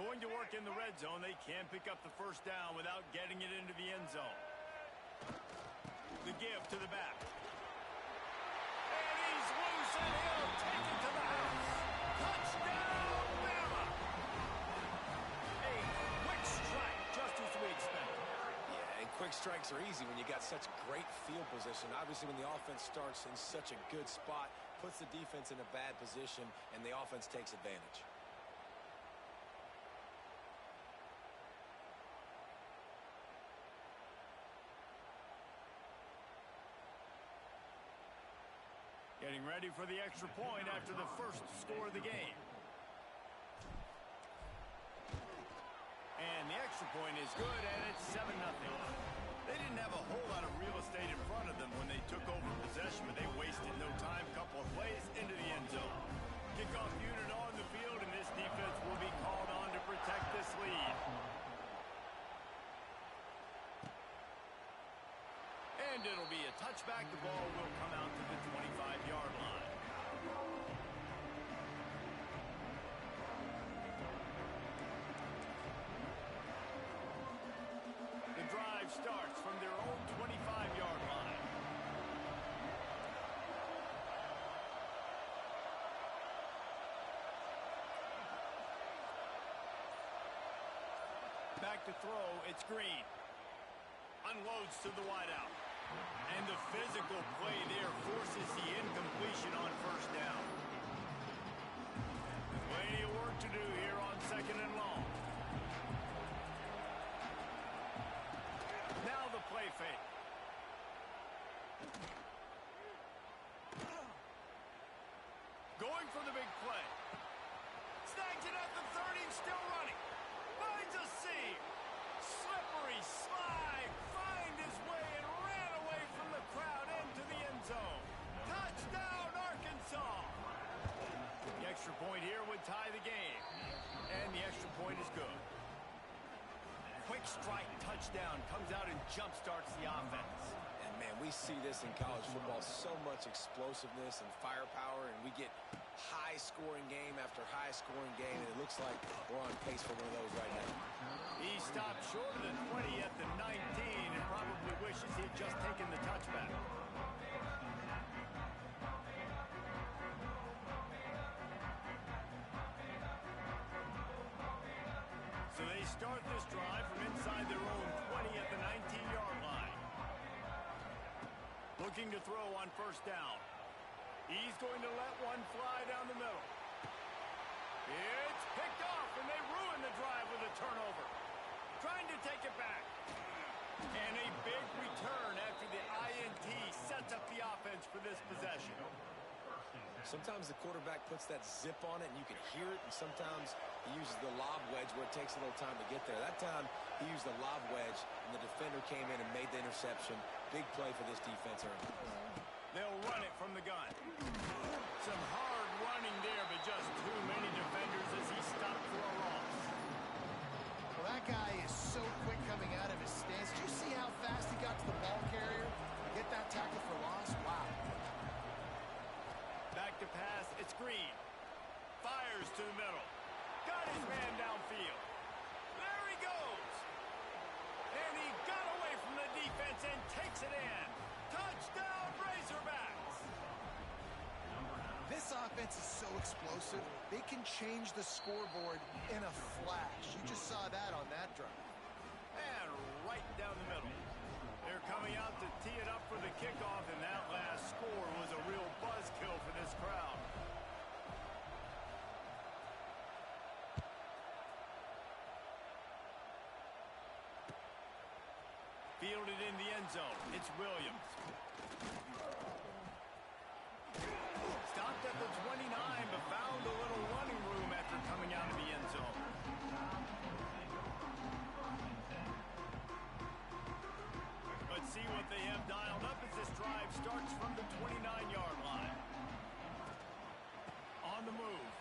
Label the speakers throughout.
Speaker 1: Going to work in the red zone. They can't pick up the first down without getting it into the end zone. The give to the back. And he's loose, and he'll take it to the house. Touchdown, Bama! A quick strike, just as we expected.
Speaker 2: Yeah, and quick strikes are easy when you got such great field position. Obviously, when the offense starts in such a good spot, puts the defense in a bad position, and the offense takes advantage.
Speaker 1: Getting ready for the extra point after the first score of the game. And the extra point is good, and it's 7-0. They didn't have a whole lot of real estate in front of them when they took over possession, but they wasted no time. Couple of plays into the end zone. Kickoff unit on the field, and this defense will be called on to protect this lead. And it'll be a touchback. The ball will come out to the 25-yard line. The drive starts from their own 25-yard line. Back to throw, it's Green. Unloads to the wideout. And the physical play there forces the incompletion on first down. Plenty of work to do here on 2nd and long. Now the play fake. Going for the big play. Snags it at the 30 and still running. Finds a seam. Slippery slide. Find his way and ran away from the crowd into the end zone. Touchdown, Arkansas. The extra point here would tie the game. And the extra point is good. Quick strike touchdown comes out and jump-starts the offense.
Speaker 2: And, man, we see this in college football, so much explosiveness and firepower, and we get high-scoring game after high-scoring game, and it looks like we're on pace for one of those right now.
Speaker 1: He stopped short of the 20 at the 19 and probably wishes he had just taken the touchback. So they start this drive from inside their own 20 at the 19-yard line. Looking to throw on first down. He's going to let one fly down the middle. It's picked off, and they ruin the drive with a turnover. Trying to take it back. And a big return after the INT sets up the offense for this possession.
Speaker 2: Sometimes the quarterback puts that zip on it, and you can hear it, and sometimes he uses the lob wedge where it takes a little time to get there. That time, he used the lob wedge, and the defender came in and made the interception. Big play for this defense early.
Speaker 1: They'll run it from the gun. Some hard running there, but just too many defenders as he stopped for a loss.
Speaker 3: Well, that guy is so quick coming out of his stance. Did you see how fast he got to the ball carrier? Get that tackle for loss? Wow.
Speaker 1: Back to pass, it's Green. Fires to the middle. Got his man downfield. There he goes. And he got away from the defense and takes it in. Touchdown, Razorbacks.
Speaker 3: This offense is so explosive, they can change the scoreboard in a flash. You just saw that on that drive.
Speaker 1: And right down the middle. They're coming out to tee it up for the kickoff, and that last score was a real buzzkill for this crowd. Fielded in the end zone. It's Williams. Stopped at the 29, but found a little running room after coming out of the end zone. Let's see what they have dialed up as this drive starts from the 29-yard line. On the move.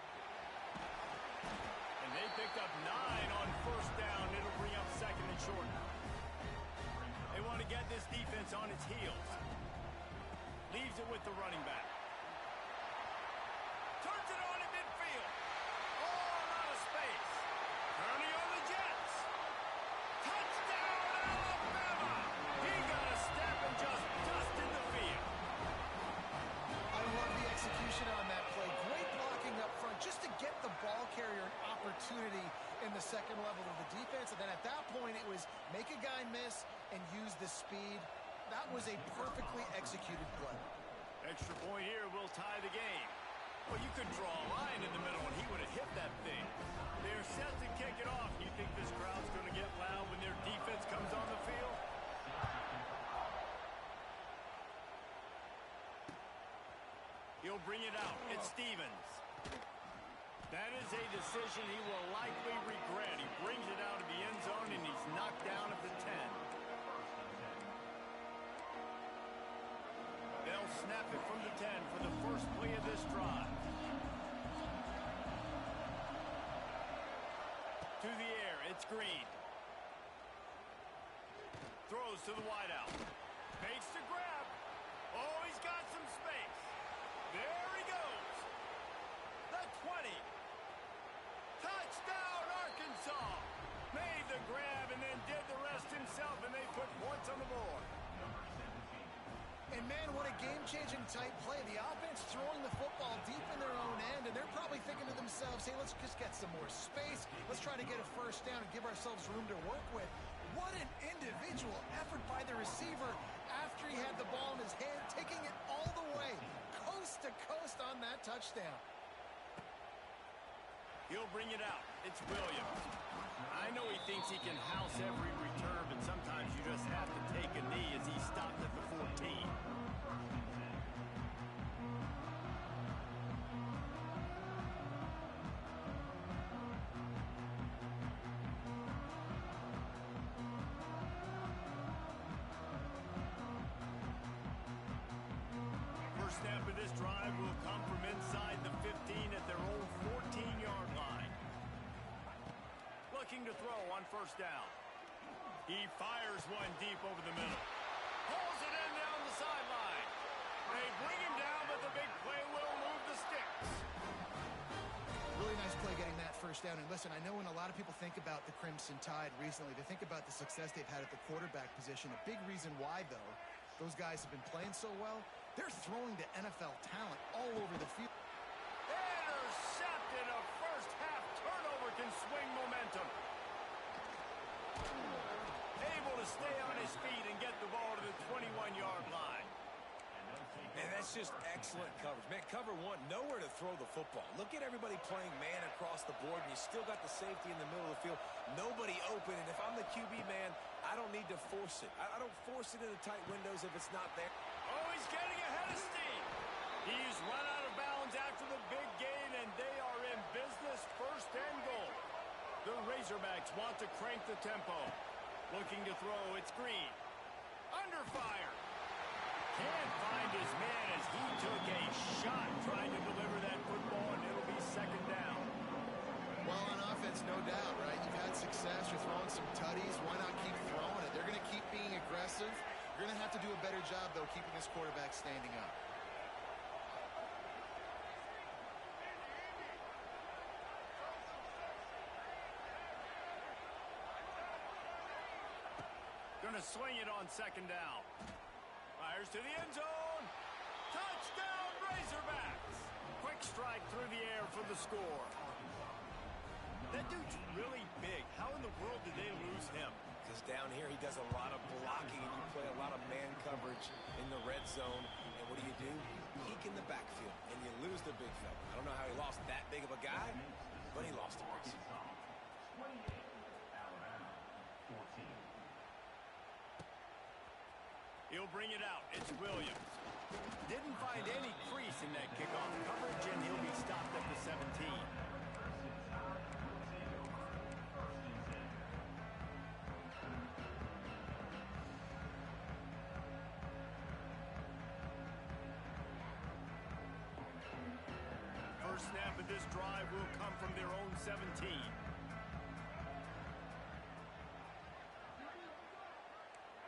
Speaker 1: And they picked up 9 on first down. It'll bring up 2nd and short. They want to get this defense on its heels. Leaves it with the running back. Turns it on in midfield. All out of space. Turning
Speaker 3: different level of the defense, and then at that point, it was make a guy miss and use the speed. That was a perfectly executed play.
Speaker 1: Extra point here will tie the game. Well, you could draw a line in the middle, and he would have hit that thing. They're set to kick it off. You think this crowd's going to get loud when their defense comes on the field? He'll bring it out. It's Stevens. That is a decision he will likely regret. He brings it out of the end zone, and he's knocked down at the 10. They'll snap it from the 10 for the first play of this drive. To the air, it's Green. Throws to the wideout. Fakes to grab. Oh, he's got some space. There he goes. The 20. Touchdown, Arkansas. Made the grab and then did the rest himself, and they put points on the board.
Speaker 3: And, man, what a game-changing type play. The offense throwing the football deep in their own end, and they're probably thinking to themselves, hey, let's just get some more space. Let's try to get a first down and give ourselves room to work with. What an individual effort by the receiver after he had the ball in his hand, taking it all the way, coast to coast on that touchdown.
Speaker 1: He'll bring it out. It's Williams. I know he thinks he can house every return, but sometimes you just have to take a knee as he stopped at the 14. First snap of this drive will come from inside the 15 at their own 14-yard line. Looking to throw on first down. He fires one deep over the middle. Pulls it in down the sideline. They bring him down, but the big play will move the sticks.
Speaker 3: Really nice play getting that first down. And listen, I know when a lot of people think about the Crimson Tide recently, they think about the success they've had at the quarterback position. A big reason why, though, those guys have been playing so well, they're throwing to NFL talent all over the field.
Speaker 1: Intercepted. A first half turnover can swing momentum. Able to stay on his feet and get the ball to the 21-yard line.
Speaker 2: And that's just excellent coverage. Man, cover one, nowhere to throw the football. Look at everybody playing man across the board, and you still got the safety in the middle of the field. Nobody open, and if I'm the QB man, I don't need to force it. I don't force it into tight windows if it's not there.
Speaker 1: Oh, he's getting ahead of steam. He's run out of bounds after the big gain, and they are in business, first and goal. The Razorbacks want to crank the tempo. Looking to throw, it's Green. Under fire. Can't find his man as he took a shot trying to deliver that football, and it'll be second down.
Speaker 3: Well, on offense, no doubt, right? You've had success. You're throwing some tutties. Why not keep throwing it? They're going to keep being aggressive. You're going to have to do a better job, though, keeping this quarterback standing up.
Speaker 1: Going to swing it on second down. Fires to the end zone. Touchdown, Razorbacks. Quick strike through the air for the score. That dude's really big. How in the world did they lose him?
Speaker 2: Because down here he does a lot of blocking, and you play a lot of man coverage in the red zone. And what do? Peek in the backfield, and you lose the big fella. I don't know how he lost that big of a guy, but he lost him.
Speaker 1: He'll bring it out. It's Williams. Didn't find any crease in that kickoff coverage, and he'll be stopped at the 17. First snap of this drive will come from their own 17.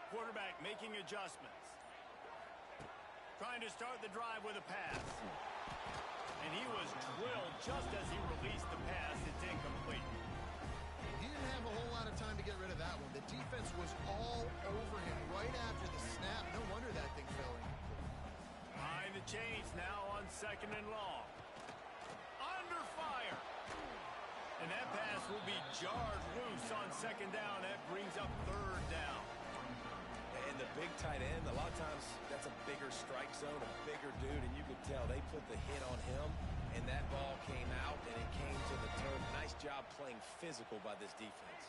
Speaker 1: Quarterback making adjustments. Trying to start the drive with a pass. And he was drilled just as he released the pass. It's incomplete.
Speaker 3: He didn't have a whole lot of time to get rid of that one. The defense was all over him right after the snap. No wonder that thing fell in.
Speaker 1: Behind the chains now on second and long. Under fire. And And that pass will be jarred loose on second down. That brings up third down.
Speaker 2: And the big tight end, a lot of times that's a bigger strike zone, a bigger dude, and you could tell they put the hit on him, and that ball came out, and it came to the turf. Nice job playing physical by this defense.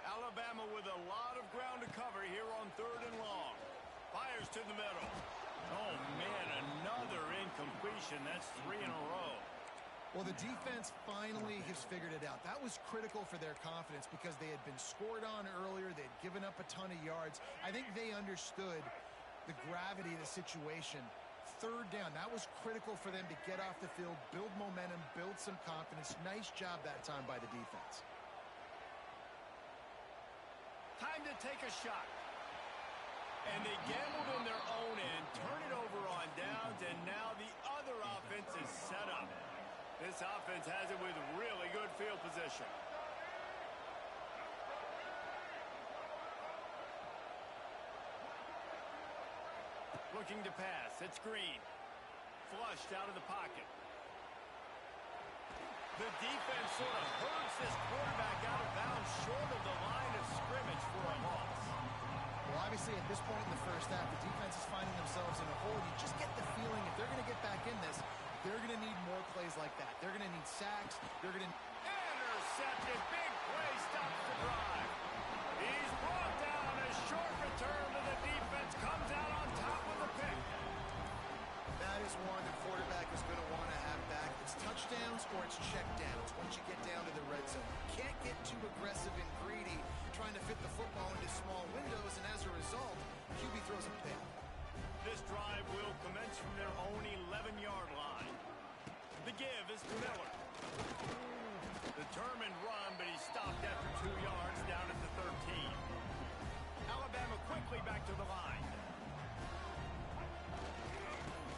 Speaker 1: Alabama with a lot of ground to cover here on third and long. Fires to the middle. Oh, man, another incompletion. That's 3 in a row.
Speaker 3: Well, the defense finally has figured it out. That was critical for their confidence because they had been scored on earlier. They had given up a ton of yards. I think they understood the gravity of the situation. Third down, that was critical for them to get off the field, build momentum, build some confidence. Nice job that time by the defense.
Speaker 1: Time to take a shot. And they gambled in their own end, turn it over on downs, and now the other offense is set up. This offense has it with really good field position. Looking to pass. It's Green. Flushed out of the pocket. The defense sort of hurts this quarterback out of bounds short of the line of scrimmage for a loss.
Speaker 3: Well, obviously, at this point in the first half, the defense is finding themselves in a hole. You just get the feeling if they're going to get back in this, they're going to need more plays like that. They're going to need sacks. They're going to...
Speaker 1: Intercepted. Big play stops the drive. He's brought down. A short return to the defense. Comes out on top with a pick.
Speaker 3: That is one the quarterback is going to want to have back. It's touchdowns or it's checkdowns once you get down to the red zone. You can't get too aggressive and greedy trying to fit the football into small windows, and as a result, QB throws a pick.
Speaker 1: This drive will commence from their own 11-yard line. The give is to Miller. Determined run, but he stopped after 2 yards down at the 13. Alabama quickly back to the line.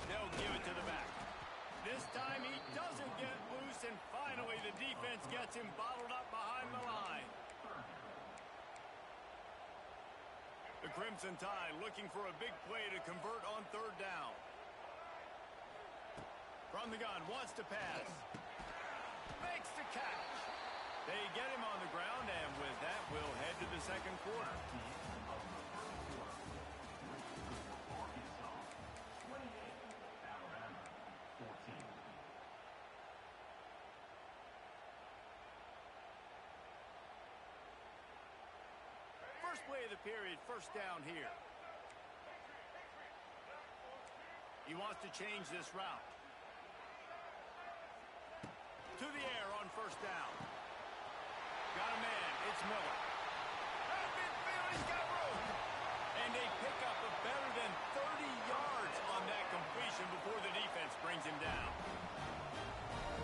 Speaker 1: They'll give it to the back. This time he doesn't get loose, and finally the defense gets him bottled up behind the line. The Crimson Tide looking for a big play to convert on third down. From the gun, wants to pass. Makes the catch. They get him on the ground, and with that, we'll head to the second quarter. First play of the period, first down here. He wants to change this route. To the air on first down. Got a man, it's Miller. At midfield, he's got room. And they pick up a better than 30 yards on that completion before the defense brings him down.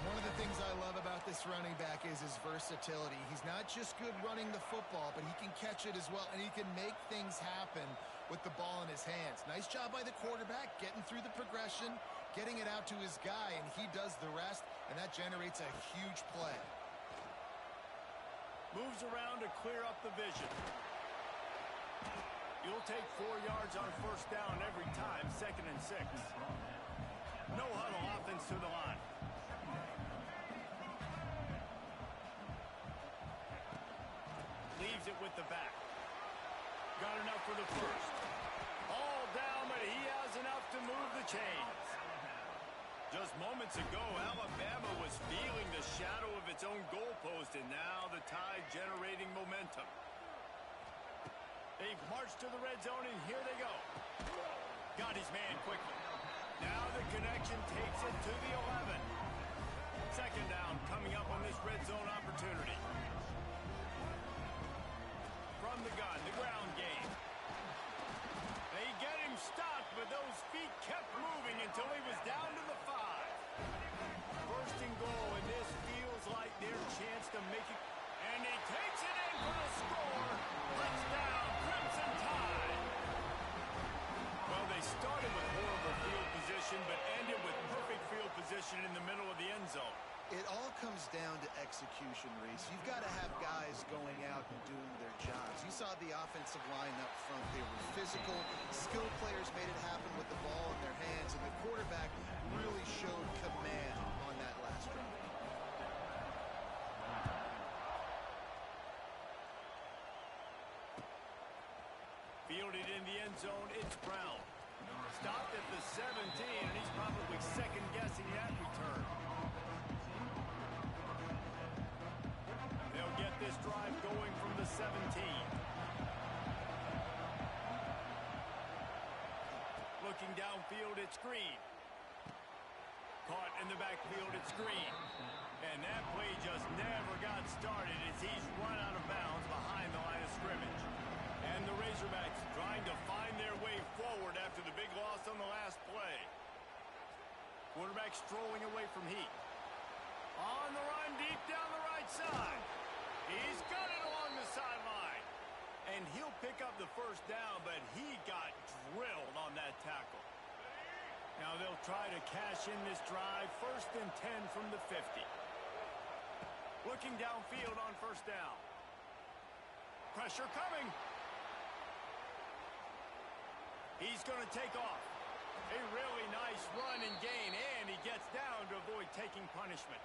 Speaker 3: One of the things I love about this running back is his versatility. He's not just good running the football, but he can catch it as well, and he can make things happen with the ball in his hands. Nice job by the quarterback, getting through the progression, getting it out to his guy, and he does the rest, and that generates a huge play.
Speaker 1: Moves around to clear up the vision. You'll take 4 yards on first down every time, 2nd and 6. No huddle offense to the line. Leaves it with the back. Got enough for the first. All down, but he has enough to move the chains. Just moments ago, Alabama was feeling the shadow of its own goalpost, and now the Tide generating momentum. They've marched to the red zone, and here they go. Got his man quickly. Now the connection takes it to the 11. Second down coming up on this red zone opportunity. From the gun, the ground game. They get him stopped, but those feet kept moving until he was down to the 5. First and goal, and this feels like their chance to make it. And he takes it in for the score. Touchdown, Crimson Tide. Well, they started with horrible field position, but ended with perfect field position in the middle of the end zone.
Speaker 3: It all comes down to execution, Reese. You've got to have guys going out and doing their jobs. You saw the offensive line up front. They were physical. Skilled players made it happen with the ball in their hands, and the quarterback really showed command on that last drive.
Speaker 1: Fielded in the end zone, it's Brown. Stopped at the 17, and he's probably second-guessing that return. They'll get this drive going from the 17. Looking downfield, it's Green. Caught in the backfield, it's Green. And that play just never got started as he's run out of bounds behind the line of scrimmage. And the Razorbacks trying to find their way forward after the big loss on the last play. Quarterback strolling away from Heat. On the run deep down the right side. He's got it along the sideline. And he'll pick up the first down, but he got drilled on that tackle. Now they'll try to cash in this drive. 1st and 10 from the 50. Looking downfield on first down. Pressure coming. He's going to take off. A really nice run and gain, and he gets down to avoid taking punishment.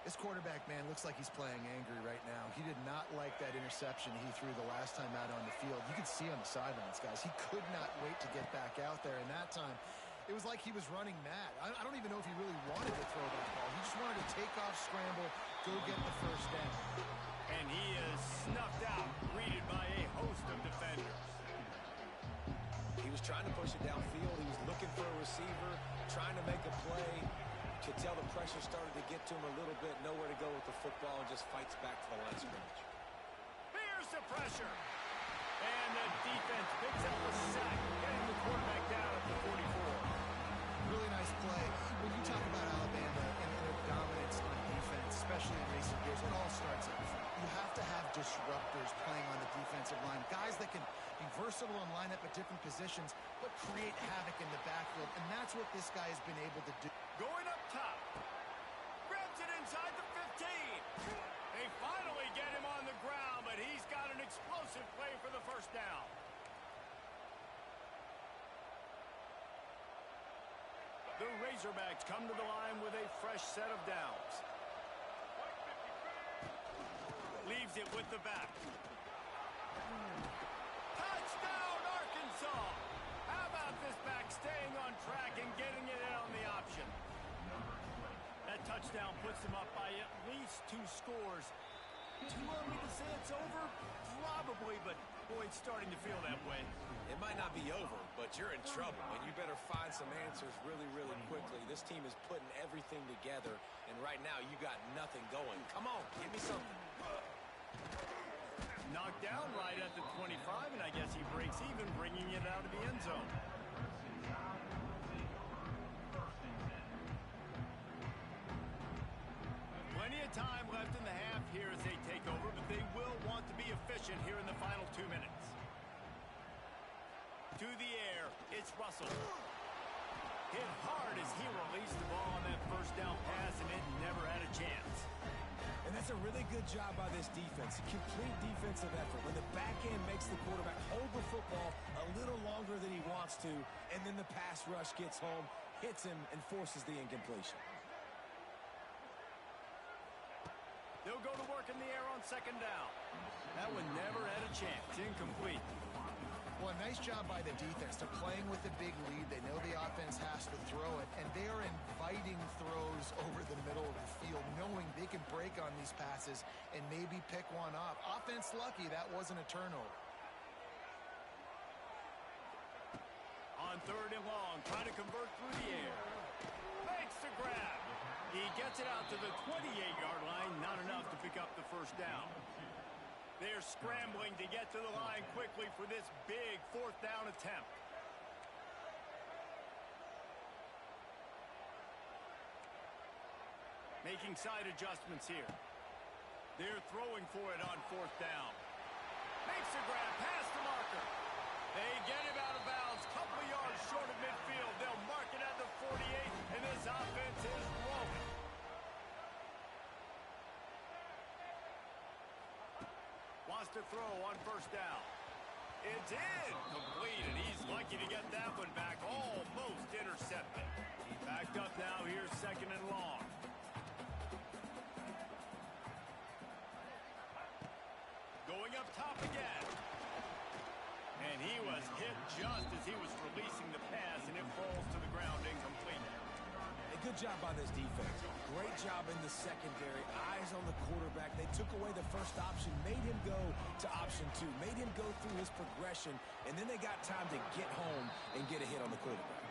Speaker 3: This quarterback, man, looks like he's playing angry right now. He did not like that interception he threw the last time out on the field. You could see on the sidelines, guys. He could not wait to get back out there, and that time it was like he was running mad. I don't even know if he really wanted to throw that ball. He just wanted to take off, scramble, go get the first down.
Speaker 1: And he is snuffed out, greeted by a host of defenders.
Speaker 2: He was trying to push it downfield. He was looking for a receiver, trying to make a play. You could tell the pressure started to get to him a little bit, nowhere to go with the football, and just fights back to the line of scrimmage.
Speaker 1: Here's the pressure. And the defense picks up a sack, getting the quarterback down at the 44.
Speaker 3: Really nice play. When you talk about Alabama and their dominance on defense, especially in recent years, it all starts up front. You have to have disruptors playing on the defensive line, guys that can be versatile and line up at different positions, but create havoc in the backfield, and that's what this guy has been able to do.
Speaker 1: Going up top. Grabs it inside the 15. They finally get him on the ground, but he's got an explosive play for the first down. The Razorbacks come to the line with a fresh set of downs. Leaves it with the back. Touchdown, Arkansas! How about this back staying on track and getting it in on the option? That touchdown puts them up by at least 2 scores. Too early to say it's over? Probably, but boy, it's starting to feel that way.
Speaker 2: It might not be over, but you're in trouble, and you better find some answers really, really quickly. This team is putting everything together, and right now you got nothing going. Come on, give me something.
Speaker 1: Knocked down right at the 25, and I guess he breaks even, bringing it out of the end zone. Plenty of time left in the half here as they take over, but they will want to be efficient here in the final 2 minutes. To the air, it's Russell. Hit hard as he released the ball on that first down pass, and it never had a chance.
Speaker 4: And that's a really good job by this defense. Complete defensive effort. When the back end makes the quarterback hold the football a little longer than he wants to, and then the pass rush gets home, hits him, and forces the incompletion.
Speaker 1: They'll go to work in the air on second down. That one never had a chance. Incomplete.
Speaker 3: Well, a nice job by the defense. They're playing with a big lead. They know the offense has to throw it, and they are inviting throws over the middle of the field, knowing they can break on these passes and maybe pick one off. Offense lucky, that wasn't a turnover.
Speaker 1: On third and long, trying to convert through the air. Makes the grab. He gets it out to the 28-yard line. Not enough to pick up the first down. They're scrambling to get to the line quickly for this big 4th down attempt. Making side adjustments here. They're throwing for it on 4th down. Makes the grab past the marker. They get him out of bounds. Couple of yards short of midfield. They'll mark it at the 48, and this offense is rolling. Wants to throw on first down. It's incomplete, and he's lucky to get that one back. Almost intercepted. Backed up now. Here's second and long. Going up top again. And he just as he was releasing the pass, and it falls to the ground incomplete.
Speaker 4: A good job by this defense. Great job in the secondary. Eyes on the quarterback. They took away the first option, made him go to option 2, made him go through his progression, and then they got time to get home and get a hit on the quarterback.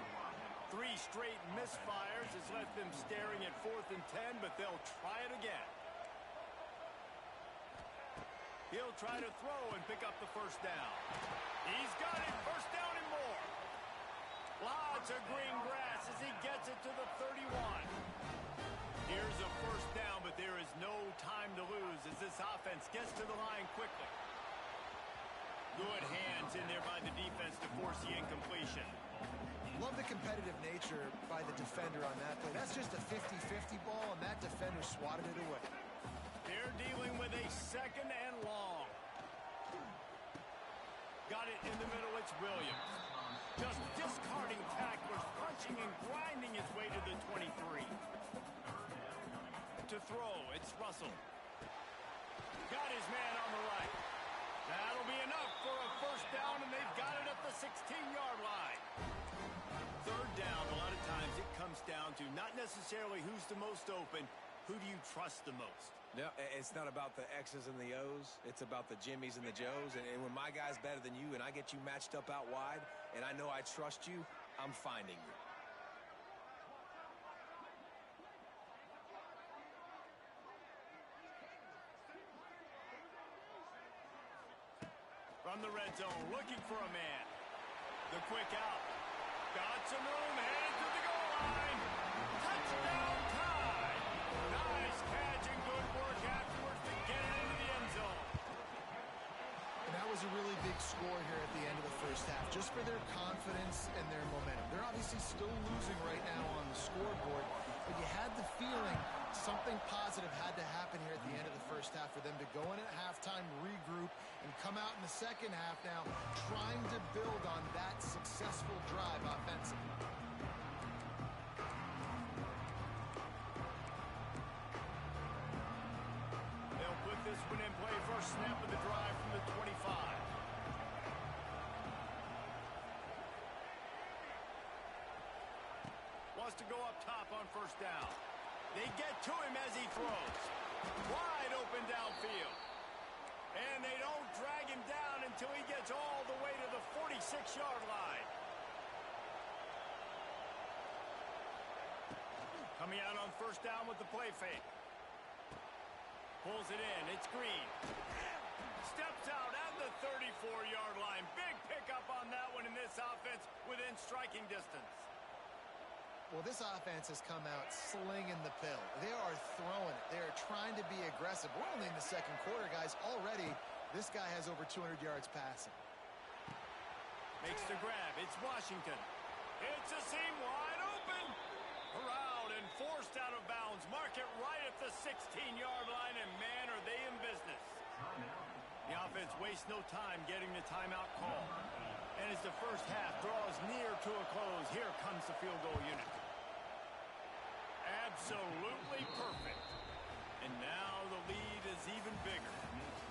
Speaker 1: 3 straight misfires has left them staring at 4th and 10, but they'll try it again. He'll try to throw and pick up the first down. He's got it. First down and more. Lots of green grass as he gets it to the 31. Here's a first down, but there is no time to lose as this offense gets to the line quickly. Good hands in there by the defense to force the incompletion.
Speaker 3: Love the competitive nature by the defender on that play. That's just a 50-50 ball, and that defender swatted it away.
Speaker 1: They're dealing with a 2nd and long. Got it in the middle. It's Williams. Just discarding tacklers, punching and grinding his way to the 23. To throw, it's Russell. Got his man on the right. That'll be enough for a first down, and they've got it at the 16-yard line. 3rd down, a lot of times it comes down to not necessarily who's the most open, who do you trust the most?
Speaker 2: No, it's not about the X's and the O's. It's about the Jimmies and the Joes. And when my guy's better than you and I get you matched up out wide and I know I trust you, I'm finding you.
Speaker 1: From the red zone, looking for a man. The quick out. Got some room, headed to the goal line. Touchdown tie. Nice catch and good work afterwards to get it into the end zone.
Speaker 3: And that was a really big score here at the end of the first half, just for their confidence and their momentum. They're obviously still losing right now on the scoreboard, but you had the feeling something positive had to happen here at the end of the first half for them to go in at halftime, regroup, and come out in the second half now trying to build on that successful drive offensively.
Speaker 1: They'll put this one in play. First snap of the drive from the 25. Wants to go up top on first down. They get to him as he throws. Wide open downfield. And they don't drag him down until he gets all the way to the 46-yard line. Coming out on first down with the play fake. Pulls it in. It's Green. Steps out at the 34-yard line. Big pickup on that one in this offense within striking distance.
Speaker 3: Well, this offense has come out slinging the pill. They are throwing it. They are trying to be aggressive. We're only in the second quarter, guys. Already, this guy has over 200 yards passing.
Speaker 1: Makes the grab. It's Washington. It's a seam wide open. Corralled and forced out of bounds. Mark it right at the 16-yard line, and man, are they in business. The offense wastes no time getting the timeout call. And as the first half draws near to a close, here comes the field goal unit. Absolutely perfect. And now the lead is even bigger.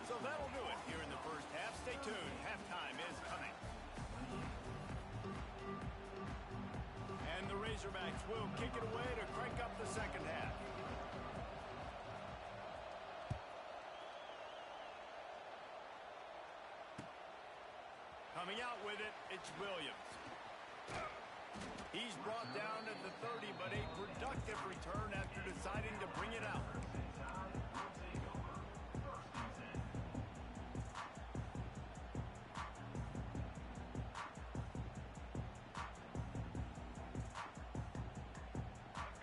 Speaker 1: So that'll do it here in the first half. Stay tuned. Halftime is coming. And the Razorbacks will kick it away to crank up the second half. Coming out with it, it's Williams. He's brought down at the 30, but a productive return after deciding to bring it out.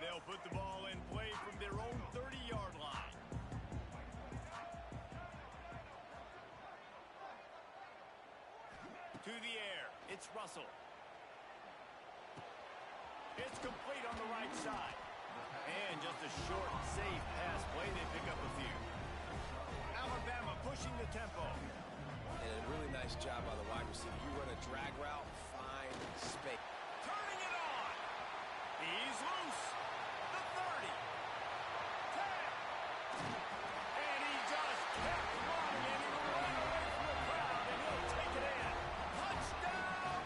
Speaker 1: They'll put the ball in play from their own 30-yard line. To the air, it's Russell. It's complete on the right side. And just a short, safe pass play. They pick up a few. Alabama pushing the tempo.
Speaker 2: And a really nice job by the wide receiver. You run a drag route, find space.
Speaker 1: Turning it on. He's loose. The 30. 10. And he just kept running, and he ran away from the crowd, and he'll take it in. Touchdown,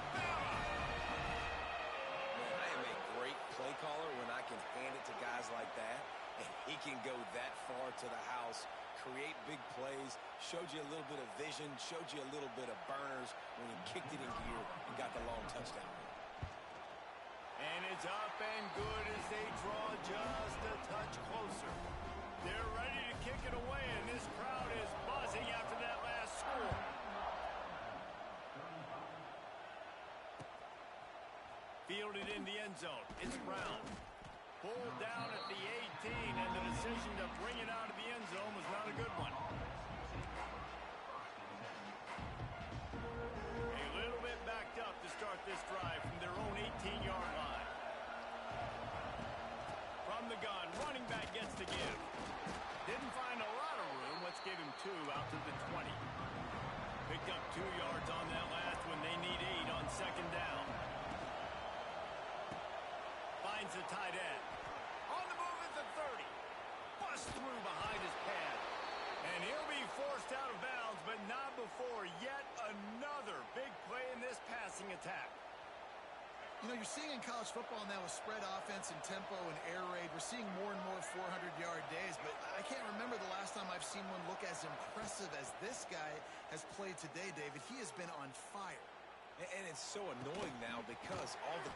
Speaker 2: can go that far to the house, create big plays, showed you a little bit of vision, showed you a little bit of burners when he kicked it in gear and got the long touchdown.
Speaker 1: And it's up and good as they draw just a touch closer. They're ready to kick it away, and this crowd is buzzing after that last score. Fielded in the end zone. It's Brown. Pulled down at the 18, and the decision to bring it out of the end zone was not a good one. A little bit backed up to start this drive from their own 18-yard line. From the gun, running back gets the give. Didn't find a lot of room. Let's give him 2 out to the 20. Picked up 2 yards on that last one. They need 8 on second down. Finds the tight end. On the move at the 30. Busts through behind his pad. And he'll be forced out of bounds, but not before yet another big play in this passing attack.
Speaker 3: You know, you're seeing in college football now with spread offense and tempo and air raid, we're seeing more and more 400-yard days, but I can't remember the last time I've seen one look as impressive as this guy has played today, David. He has been on fire.
Speaker 2: And it's so annoying now because all the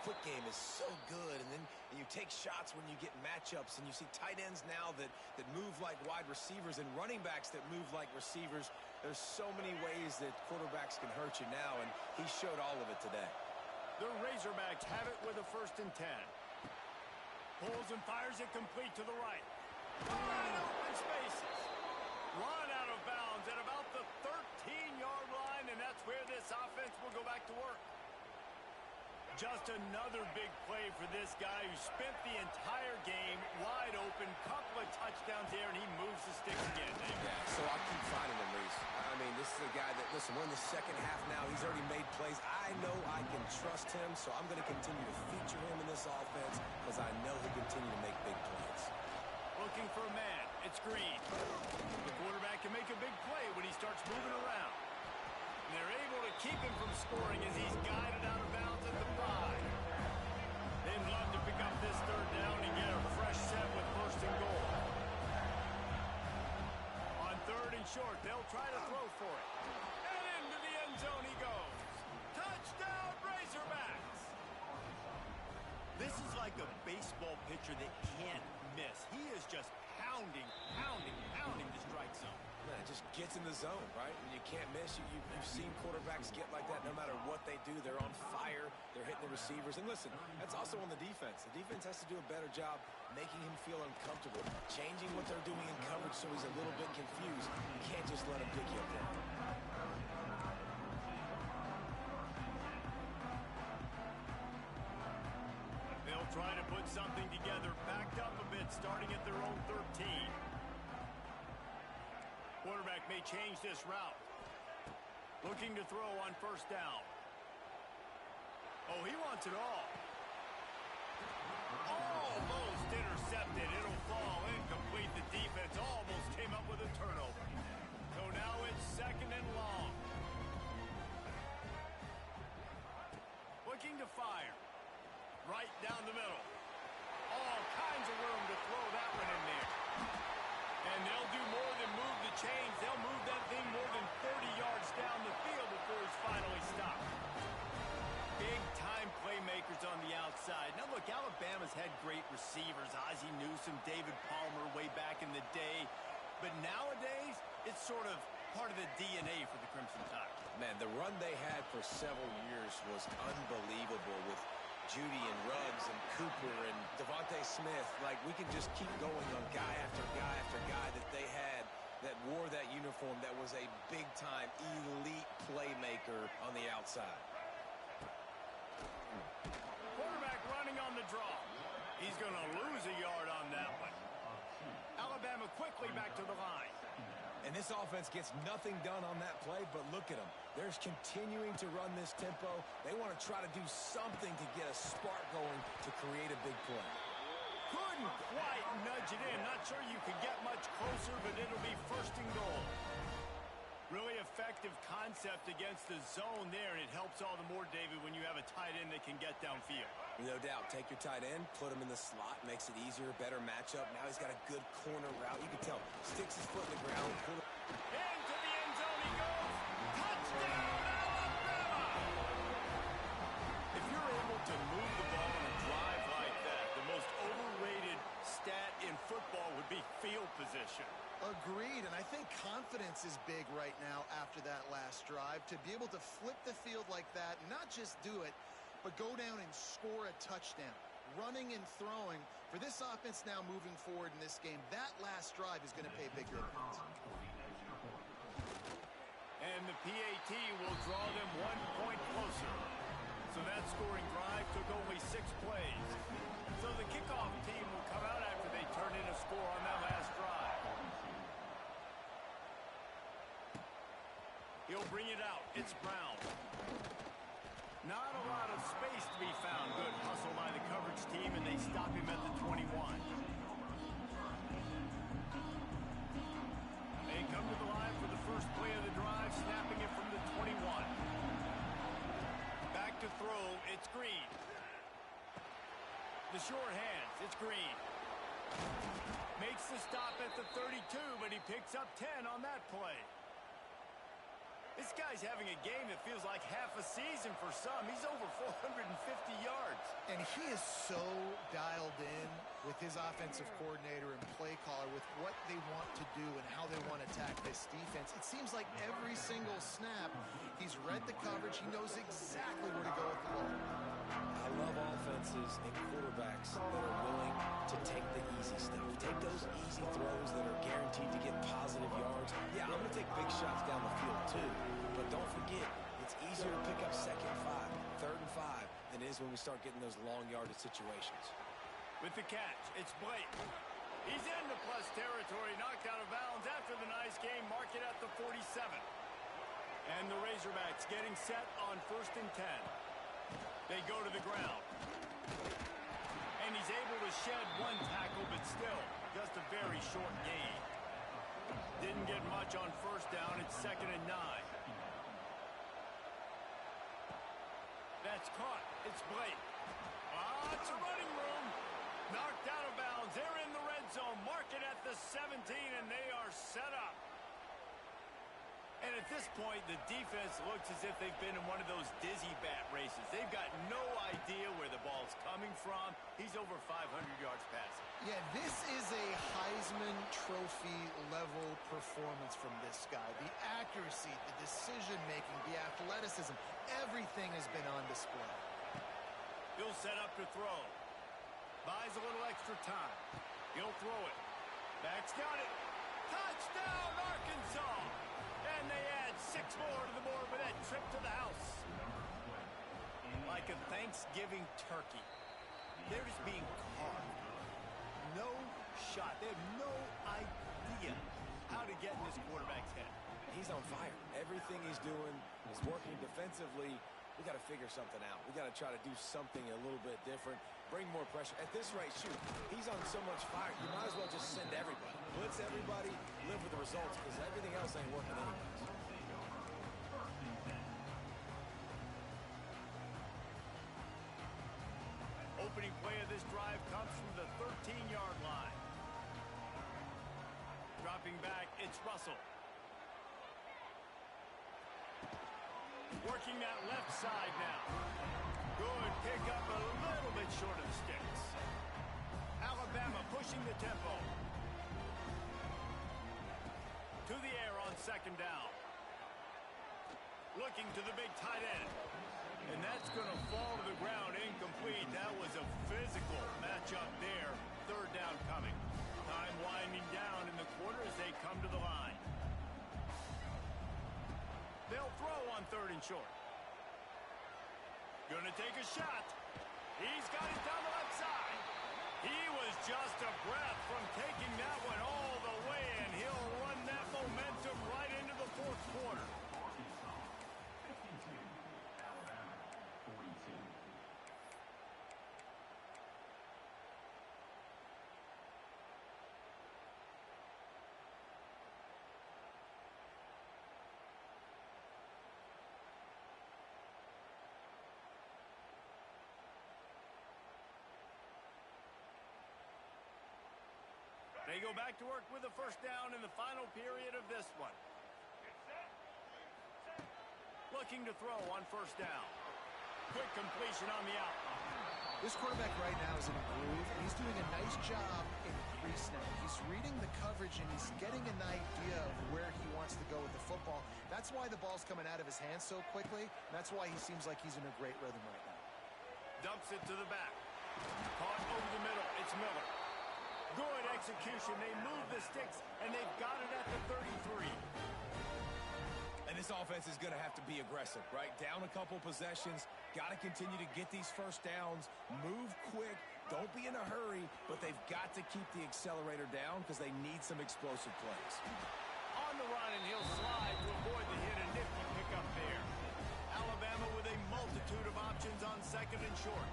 Speaker 2: quick game is so good, and then you take shots when you get matchups, and you see tight ends now that move like wide receivers and running backs that move like receivers. There's so many ways that quarterbacks can hurt you now, and he showed all of it today.
Speaker 1: The Razorbacks have it with a 1st and 10. Pulls and fires it complete to the right. Wide open spaces. Run out of bounds at about the 13-yard line, and that's where this offense will go back to work. Just another big play for this guy who spent the entire game wide open. Couple of touchdowns there, and he moves the sticks again.
Speaker 2: Yeah, so I'll keep finding him, Reese. I mean, this is a guy that, listen, we're in the second half now. He's already made plays. I know I can trust him, so I'm going to continue to feature him in this offense because I know he'll continue to make big plays.
Speaker 1: Looking for a man. It's Green. The quarterback can make a big play when he starts moving around. And they're able to keep him from scoring as he's guided out of bounds at the 5. They'd love to pick up this 3rd down and get a fresh set with 1st and goal. On 3rd and short, they'll try to throw for it. And into the end zone he goes. Touchdown, Razorbacks! This is like a baseball pitcher that can't miss. He is just pounding the strike zone.
Speaker 2: Man, it just gets in the zone, right? When you can't miss, you've seen quarterbacks get like that no matter what they do. They're on fire. They're hitting the receivers. And listen, that's also on the defense. The defense has to do a better job making him feel uncomfortable, changing what they're doing in coverage so he's a little bit confused. You can't just let him pick you apart.
Speaker 1: They'll try to put something together, backed up a bit, starting at their own 13. Quarterback may change this route. Looking to throw on 1st down. Oh, he wants it all. Almost intercepted. It'll fall incomplete. The defense almost came up with a turnover. So now it's 2nd and long. Looking to fire. Right down the middle. All kinds of room to throw that one in there. And they'll do more than move the chains. They'll move that thing more than 30 yards down the field before he's finally stopped. Big-time playmakers on the outside. Now, look, Alabama's had great receivers. Ozzie Newsome, David Palmer way back in the day. But nowadays, it's sort of part of the DNA for the Crimson Tide.
Speaker 2: Man, the run they had for several years was unbelievable with Judy and Ruggs and Cooper and Devontae Smith. Like, we can just keep going on guy after guy after guy that they had that wore that uniform that was a big-time elite playmaker on the outside.
Speaker 1: Quarterback running on the draw. He's going to lose a yard on that one. Alabama quickly back to the line.
Speaker 2: And this offense gets nothing done on that play, but look at them. They're continuing to run this tempo. They want to try to do something to get a spark going to create a big play.
Speaker 1: Couldn't quite nudge it in. Not sure you could get much closer, but it'll be 1st and goal. Really effective concept against the zone there, and it helps all the more, David, when you have a tight end that can get downfield.
Speaker 2: No doubt. Take your tight end, put him in the slot, makes it easier, better matchup. Now he's got a good corner route. You can tell. Sticks his foot in the ground.
Speaker 1: Into the end zone he goes. Touchdown, Alabama! If you're able to move the ball on a drive like that, the most overrated stat in football would be field position.
Speaker 3: Agreed, and I think confidence is big right now after that last drive. To be able to flip the field like that, not just do it, but go down and score a touchdown. Running and throwing, for this offense now moving forward in this game, that last drive is going to pay big dividends.
Speaker 1: And the PAT will draw them 1 point closer. So that scoring drive took only 6 plays. So the kickoff team will come out after they turn in a score on that last drive. He'll bring it out. It's Brown. Not a lot of space to be found. Good hustle by the coverage team, and they stop him at the 21. They come to the line for the first play of the drive, snapping it from the 21. Back to throw. It's Green. The short hands. It's Green. Makes the stop at the 32, but he picks up 10 on that play. This guy's having a game that feels like half a season for some. He's over 450 yards.
Speaker 3: And he is so dialed in with his offensive coordinator and play caller with what they want to do and how they want to attack this defense. It seems like every single snap, he's read the coverage. He knows exactly where to go with the ball.
Speaker 2: I love offenses and quarterbacks that are willing to take the easy stuff. Take those easy throws that are guaranteed to get positive yards. Yeah, I'm going to take big shots down the field too. But don't forget, it's easier to pick up 2nd and 5, 3rd and 5 than it is when we start getting those long yardage situations.
Speaker 1: With the catch, it's Blake. He's into plus territory, knocked out of bounds after the nice game. Mark it at the 47. And the Razorbacks getting set on 1st and 10. They go to the ground. And he's able to shed 1 tackle, but still, just a very short gain. Didn't get much on 1st down. It's 2nd and 9. That's caught. It's Blake. It's a running room. Knocked out of bounds. They're in the red zone. Mark it at the 17, and they are set up. And at this point, the defense looks as if they've been in one of those dizzy bat races. They've got no idea where the ball's coming from. He's over 500 yards passing.
Speaker 3: Yeah, this is a Heisman Trophy level performance from this guy. The accuracy, the decision-making, the athleticism, everything has been on display.
Speaker 1: He'll set up to throw. Buys a little extra time. He'll throw it. Back's got it. Touchdown, Arkansas! And they add 6 more to the board with that trip to the house. Like a Thanksgiving turkey. They're just being carved. No shot. They have no idea how to get in this quarterback's head.
Speaker 2: He's on fire. Everything he's doing is working defensively. We got to figure something out. We got to try to do something a little bit different. Bring more pressure. At this rate, shoot, he's on so much fire, you might as well just send everybody. Blitz everybody, live with the results, because everything else ain't working anyways.
Speaker 1: Opening play of this drive comes from the 13-yard line. Dropping back, it's Russell. Working that left side now. Good pick up a little bit short of the sticks. Alabama pushing the tempo. To the air on 2nd down. Looking to the big tight end. And that's going to fall to the ground incomplete. That was a physical matchup there. 3rd down coming. Time winding down in the quarter as they come to the line. They'll throw on 3rd and short. Gonna take a shot. He's got it down the left side. He was just a breath from taking that one all the way, and he'll run that momentum right into the 4th quarter. They go back to work with a first down in the final period of this one. Looking to throw on first down. Quick completion on the out.
Speaker 3: This quarterback right now is in a groove, and he's doing a nice job in pre-snap. He's reading the coverage, and he's getting an idea of where he wants to go with the football. That's why the ball's coming out of his hands so quickly, and that's why he seems like he's in a great rhythm right now.
Speaker 1: Dumps it to the back. Caught over the middle. It's Miller. Good execution. They move the sticks, and they've got it at the 33.
Speaker 4: And this offense is going to have to be aggressive, right? Down a couple possessions, got to continue to get these first downs, move quick, don't be in a hurry, but they've got to keep the accelerator down because they need some explosive plays.
Speaker 1: On the run, and he'll slide to avoid the hit. A nifty pickup there. Alabama with a multitude of options on second and short.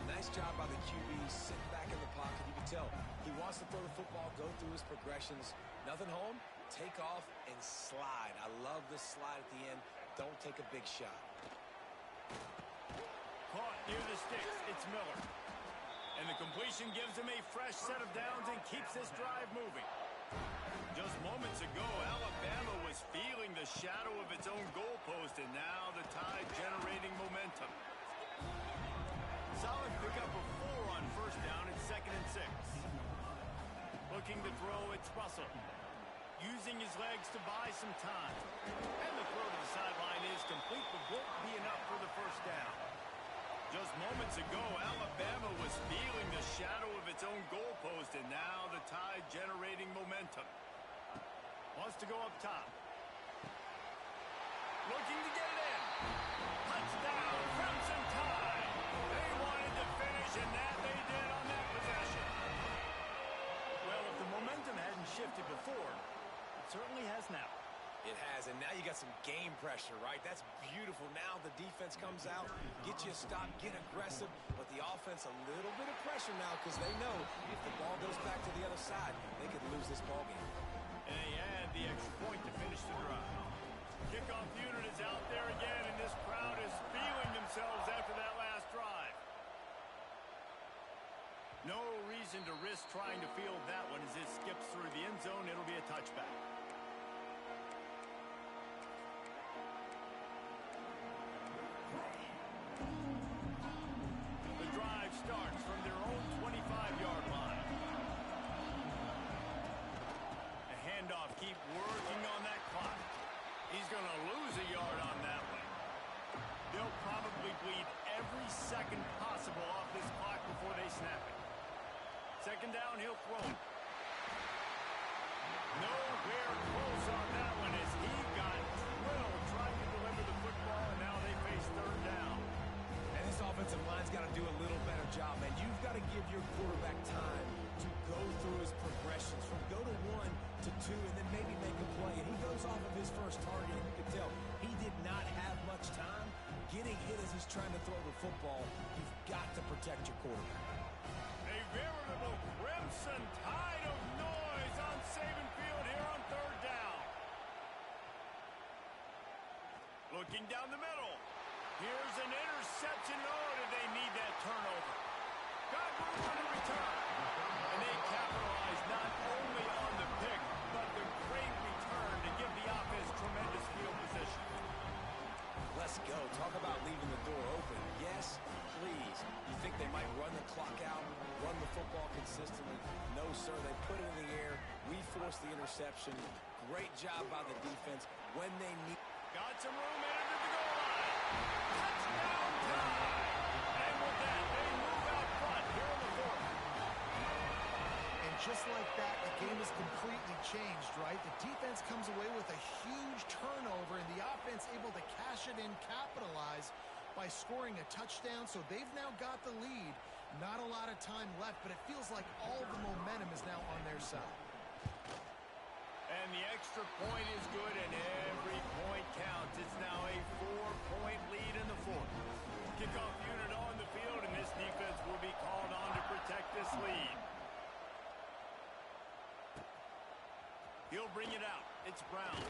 Speaker 2: Nice job by the QB, sitting back in the pocket. You can tell he wants to throw the football, go through his progressions. Nothing home, take off, and slide. I love the slide at the end. Don't take a big shot.
Speaker 1: Caught near the sticks. It's Miller. And the completion gives him a fresh set of downs and keeps this drive moving. Just moments ago, Alabama was feeling the shadow of its own goalpost, and now the Tide generating momentum. Solid pickup of 4 on first down at 2nd and 6. Looking to throw, it's Russell. Using his legs to buy some time. And the throw to the sideline is complete, but won't be enough for the first down. Just moments ago, Alabama was feeling the shadow of its own goalpost, and now the Tide generating momentum. Wants to go up top. Looking to get it in. Touchdown, Crimson Tide. They wanted to finish, and that they did on that possession. Well, if the momentum hadn't shifted before, it certainly has now.
Speaker 2: It has, and now you got some game pressure, right? That's beautiful. Now the defense comes out, get you a stop, get aggressive, but the offense a little bit of pressure now because they know if the ball goes back to the other side, they could lose this ball game.
Speaker 1: And they add the extra point to finish the drive. Kickoff unit is out there again, and this crowd is feeling themselves after that last drive. No reason to risk trying to field that one as it skips through the end zone. It'll be a touchback. The drive starts from their own 25-yard line. A handoff, keep working on that clock. He's going to lose a yard on that one. They'll probably bleed every second possible off this clock before they snap it. Second down, he'll throw it. Nowhere close on that one as he got drilled trying to deliver the football, and now they face third down.
Speaker 4: And this offensive line's got to do a little better job, man. You've got to give your quarterback time to go through his progressions from go to 1 to 2 and then maybe make a play. And he goes off of his first target, and you can tell he did not have much time getting hit as he's trying to throw the football. You've got to protect your quarterback.
Speaker 1: A veritable Crimson Tide of noise on Saban Field here on third down. Looking down the middle. Here's an interception. Oh, did they need that turnover? Got room on the return. And they capitalize not only on the pick, but the great return to give the offense tremendous field position.
Speaker 2: Let's go. Talk about leaving the door open. Yes, please. You think they might run the clock out, run the football consistently? No, sir. They put it in the air. We forced the interception. Great job by the defense when they need.
Speaker 1: Got some room in under the goal line. Touchdown Tide. And with that, they move out front here in the fourth.
Speaker 3: And just like that, the game is completely changed, right? The defense comes away with a huge turnover, and the offense able to cash it in, capitalize by scoring a touchdown. So they've now got the lead. Not a lot of time left, but it feels like all the momentum is now on their side.
Speaker 1: And the extra point is good, and every point counts. It's now a 4-point lead in the fourth. Kickoff unit on the field, and this defense will be called on to protect this lead. He'll bring it out. It's Brown.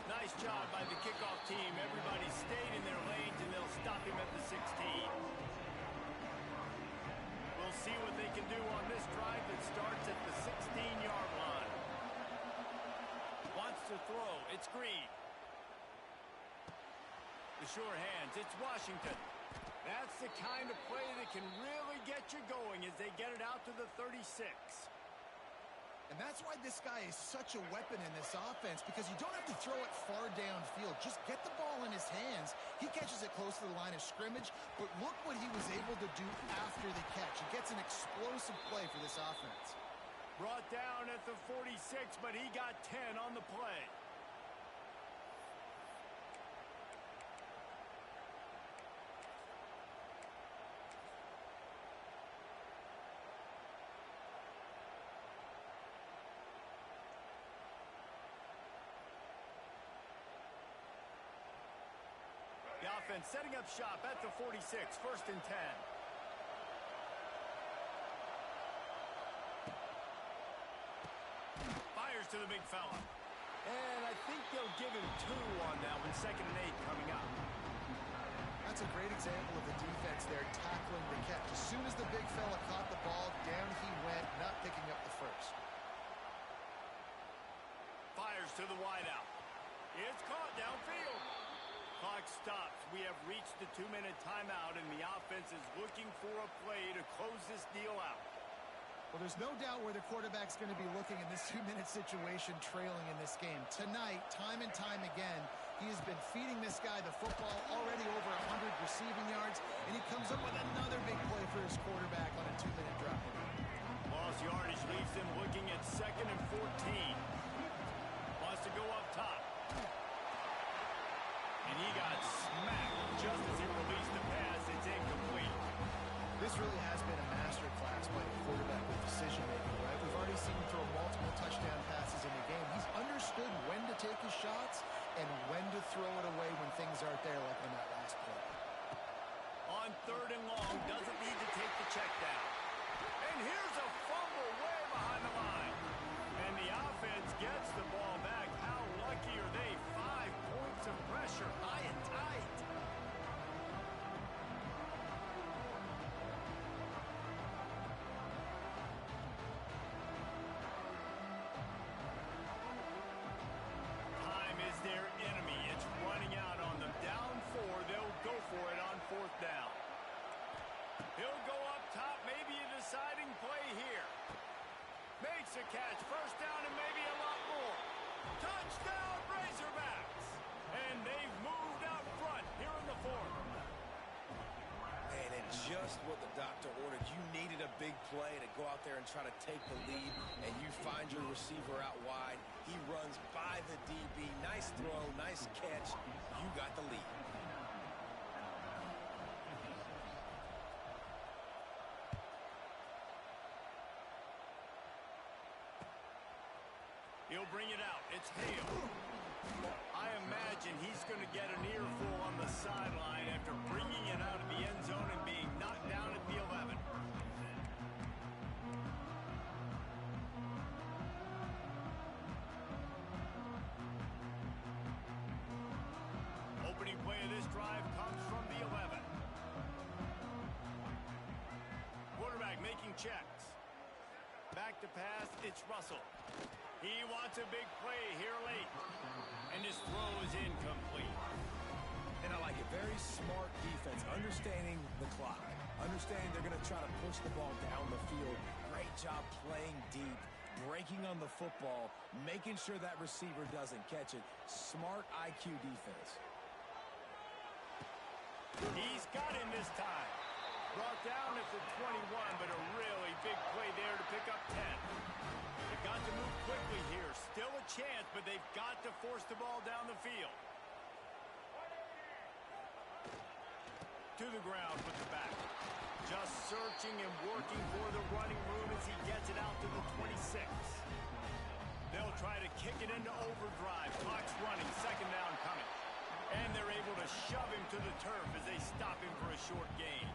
Speaker 1: Nice job by the kickoff team. Everybody stayed in their lanes, and they'll stop him at the 16. We'll see what they can do on this drive that starts at the the sure hands. It's Washington. That's the kind of play that can really get you going as they get it out to the 36.
Speaker 3: And that's why this guy is such a weapon in this offense, because you don't have to throw it far downfield. Just get the ball in his hands. He catches it close to the line of scrimmage, but look what he was able to do after the catch. He gets an explosive play for this offense.
Speaker 1: Brought down at the 46, but he got 10 on the play. The offense setting up shop at the 46, 1st and 10. Fires to the big fella. And I think they'll give him 2 on that one, 2nd and 8 coming up.
Speaker 3: That's a great example of the defense there tackling the catch. As soon as the big fella caught the ball, down he went, not picking up the first.
Speaker 1: Fires to the wideout. It's caught downfield. Clock stops. We have reached the 2-minute timeout, and the offense is looking for a play to close this deal out.
Speaker 3: Well, there's no doubt where the quarterback's going to be looking in this 2-minute situation, trailing in this game. Tonight, time and time again, he has been feeding this guy the football, already over 100 receiving yards, and he comes up with another big play for his quarterback on a 2-minute drive.
Speaker 1: Lost yardage leaves them looking at 2nd and 14. Wants to go up top. And he got smacked just as he released the pass. It's incomplete.
Speaker 3: This really has been a masterclass by the quarterback with decision-making, right? We've already seen him throw multiple touchdown passes in the game. He's understood when to take his shots and when to throw it away when things aren't there, like on that last play.
Speaker 1: On 3rd and long, doesn't need to take the check down. And here's a fumble way behind the line. And the offense gets the ball back. How lucky are they? 5 points of pressure, high and tight. Time is their enemy. It's running out on them. Down 4, they'll go for it on 4th down. He'll go up top, maybe a deciding play here. Makes a catch, 1st down and maybe a lot more. Touchdown, Razorbacks! And they've moved out front here in the 4th.
Speaker 2: And just what the doctor ordered. You needed a big play to go out there and try to take the lead, and you find your receiver out wide. He runs by the DB. Nice throw, nice catch. You got the lead.
Speaker 1: He'll bring it out. It's Hale. I imagine he's going to get an earful on the sideline after bringing it out of the end zone and being knocked down at the 11. Opening play of this drive comes from the 11. Quarterback making checks. Back to pass, it's Russell. He wants a big play here late. And his throw is incomplete.
Speaker 4: And I like it. Very smart defense. Understanding the clock. Understanding they're going to try to push the ball down the field. Great job playing deep. Breaking on the football. Making sure that receiver doesn't catch it. Smart IQ defense.
Speaker 1: He's got him this time. Brought down at the 21, but a really big play there to pick up 10. They've got to move quickly here. Still a chance, but they've got to force the ball down the field. To the ground with the back. Just searching and working for the running room as he gets it out to the 26. They'll try to kick it into overdrive. Clock's running, 2nd down coming. And they're able to shove him to the turf as they stop him for a short gain.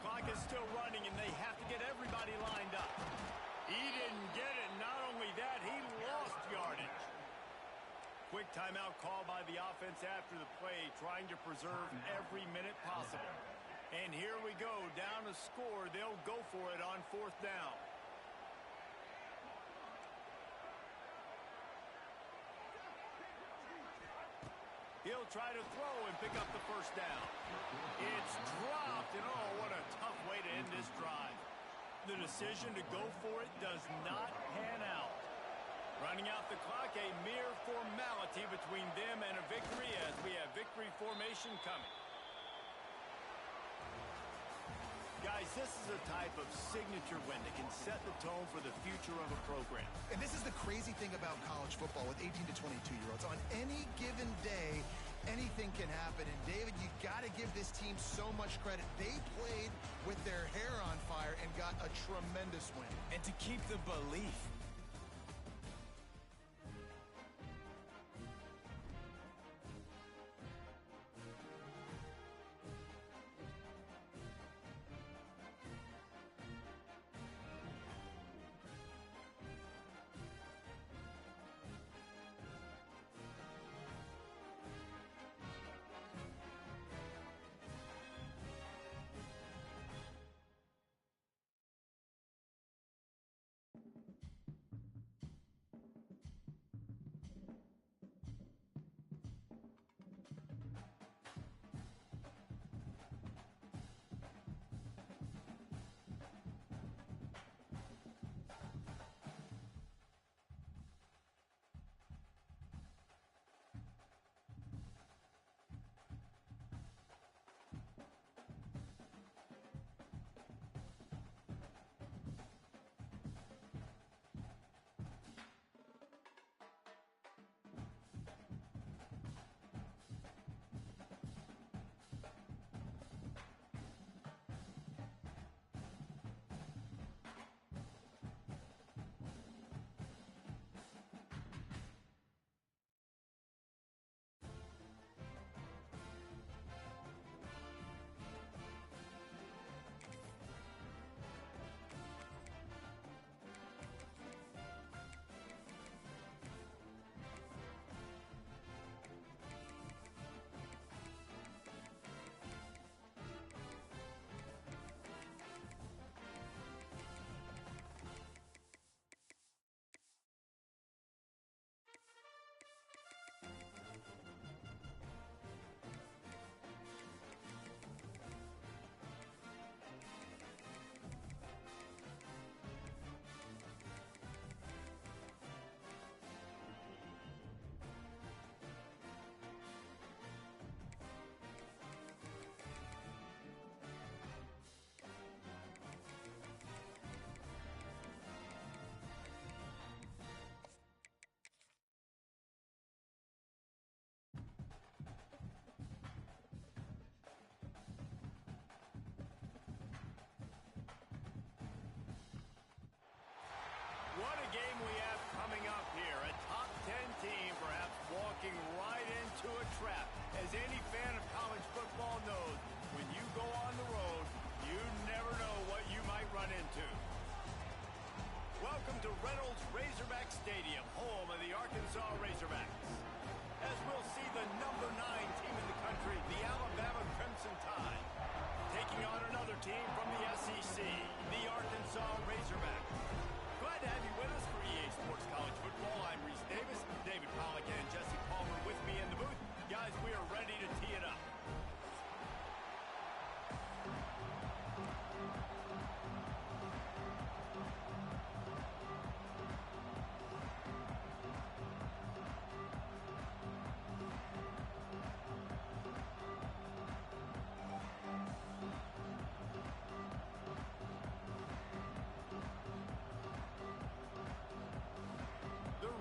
Speaker 1: Clock is still running, and they have to get everybody lined up. He didn't get it. Not only that, he lost yardage. Quick timeout call by the offense after the play, trying to preserve every minute possible. And here we go, down a score. They'll go for it on 4th down. He'll try to throw and pick up the first down. It's dropped, and oh, what a tough way to end this drive. The decision to go for it does not pan out. Running out the clock, a mere formality between them and a victory as we have victory formation coming. Guys, this is a type of signature win that can set the tone for the future of a program.
Speaker 3: And this is the crazy thing about college football with 18 to 22-year-olds. On any given day, anything can happen. And, David, you got to give this team so much credit. They played with their hair on fire and got a tremendous win.
Speaker 4: And to keep the belief.
Speaker 1: What a game we have coming up here. A top 10 team perhaps walking right into a trap. As any fan of college football knows, when you go on the road, you never know what you might run into. Welcome to Reynolds Razorback Stadium, home of the Arkansas Razorbacks. As we'll see the number 9 team in the country, the Alabama Crimson Tide, taking on another team from the SEC, the Arkansas Razorbacks. Glad to have you with us for EA Sports College Football. I'm Reese Davis, David Pollack, and Jesse Palmer with me in the booth. Guys, we are ready to tee it up.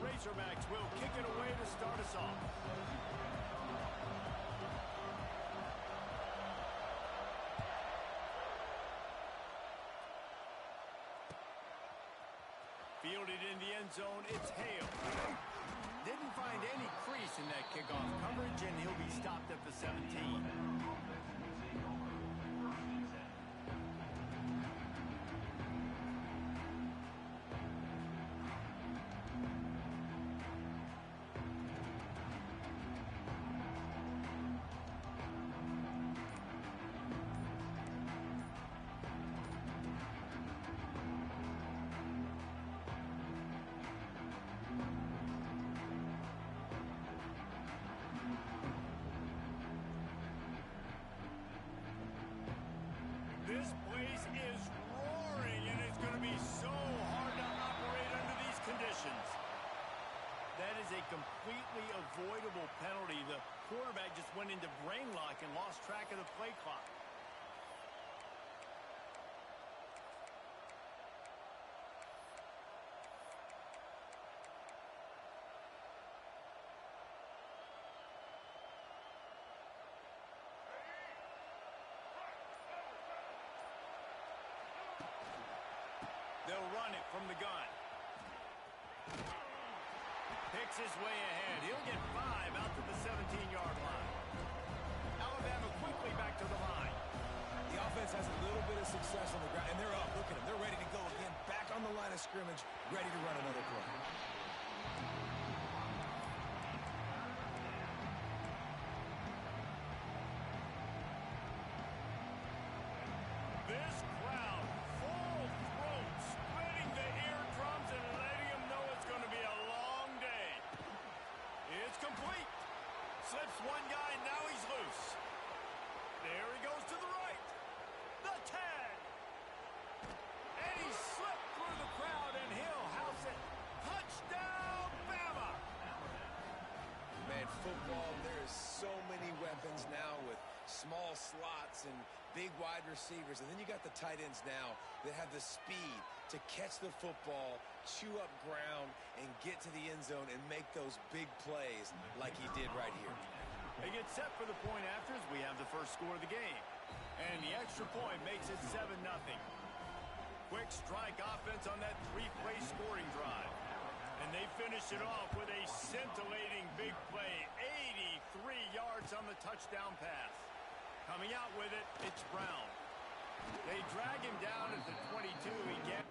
Speaker 1: Razorbacks will kick it away to start us off. Fielded in the end zone, it's Hale. Didn't find any crease in that kickoff coverage, and he'll be stopped at the 17. This place is roaring, and it's going to be so hard to operate under these conditions. That is a completely avoidable penalty. The quarterback just went into brain lock and lost track of the play clock. They'll run it from the gun. Picks his way ahead. He'll get 5 out to the 17-yard line. Alabama quickly back to the line.
Speaker 4: The offense has a little bit of success on the ground, and they're up. Look at them. They're ready to go again. Back on the line of scrimmage, ready to run another play.
Speaker 1: This crowd, full throat, spreading the eardrums and letting them know it's going to be a long day. It's complete. Slips one guy, now he's loose. There he goes to the right. The 10. And he slipped through the crowd, and he'll house it. Touchdown, Bama!
Speaker 2: Man, football, there is so many weapons now with small slots and big wide receivers. And then you got the tight ends now that have the speed to catch the football, chew up ground, and get to the end zone and make those big plays like he did right here.
Speaker 1: They get set for the point after as we have the first score of the game. And the extra point makes it 7-0. Quick strike offense on that 3-play scoring drive. And they finish it off with a scintillating big play. 83 yards on the touchdown pass. Coming out with it, it's Brown. They drag him down at the 22. He gets...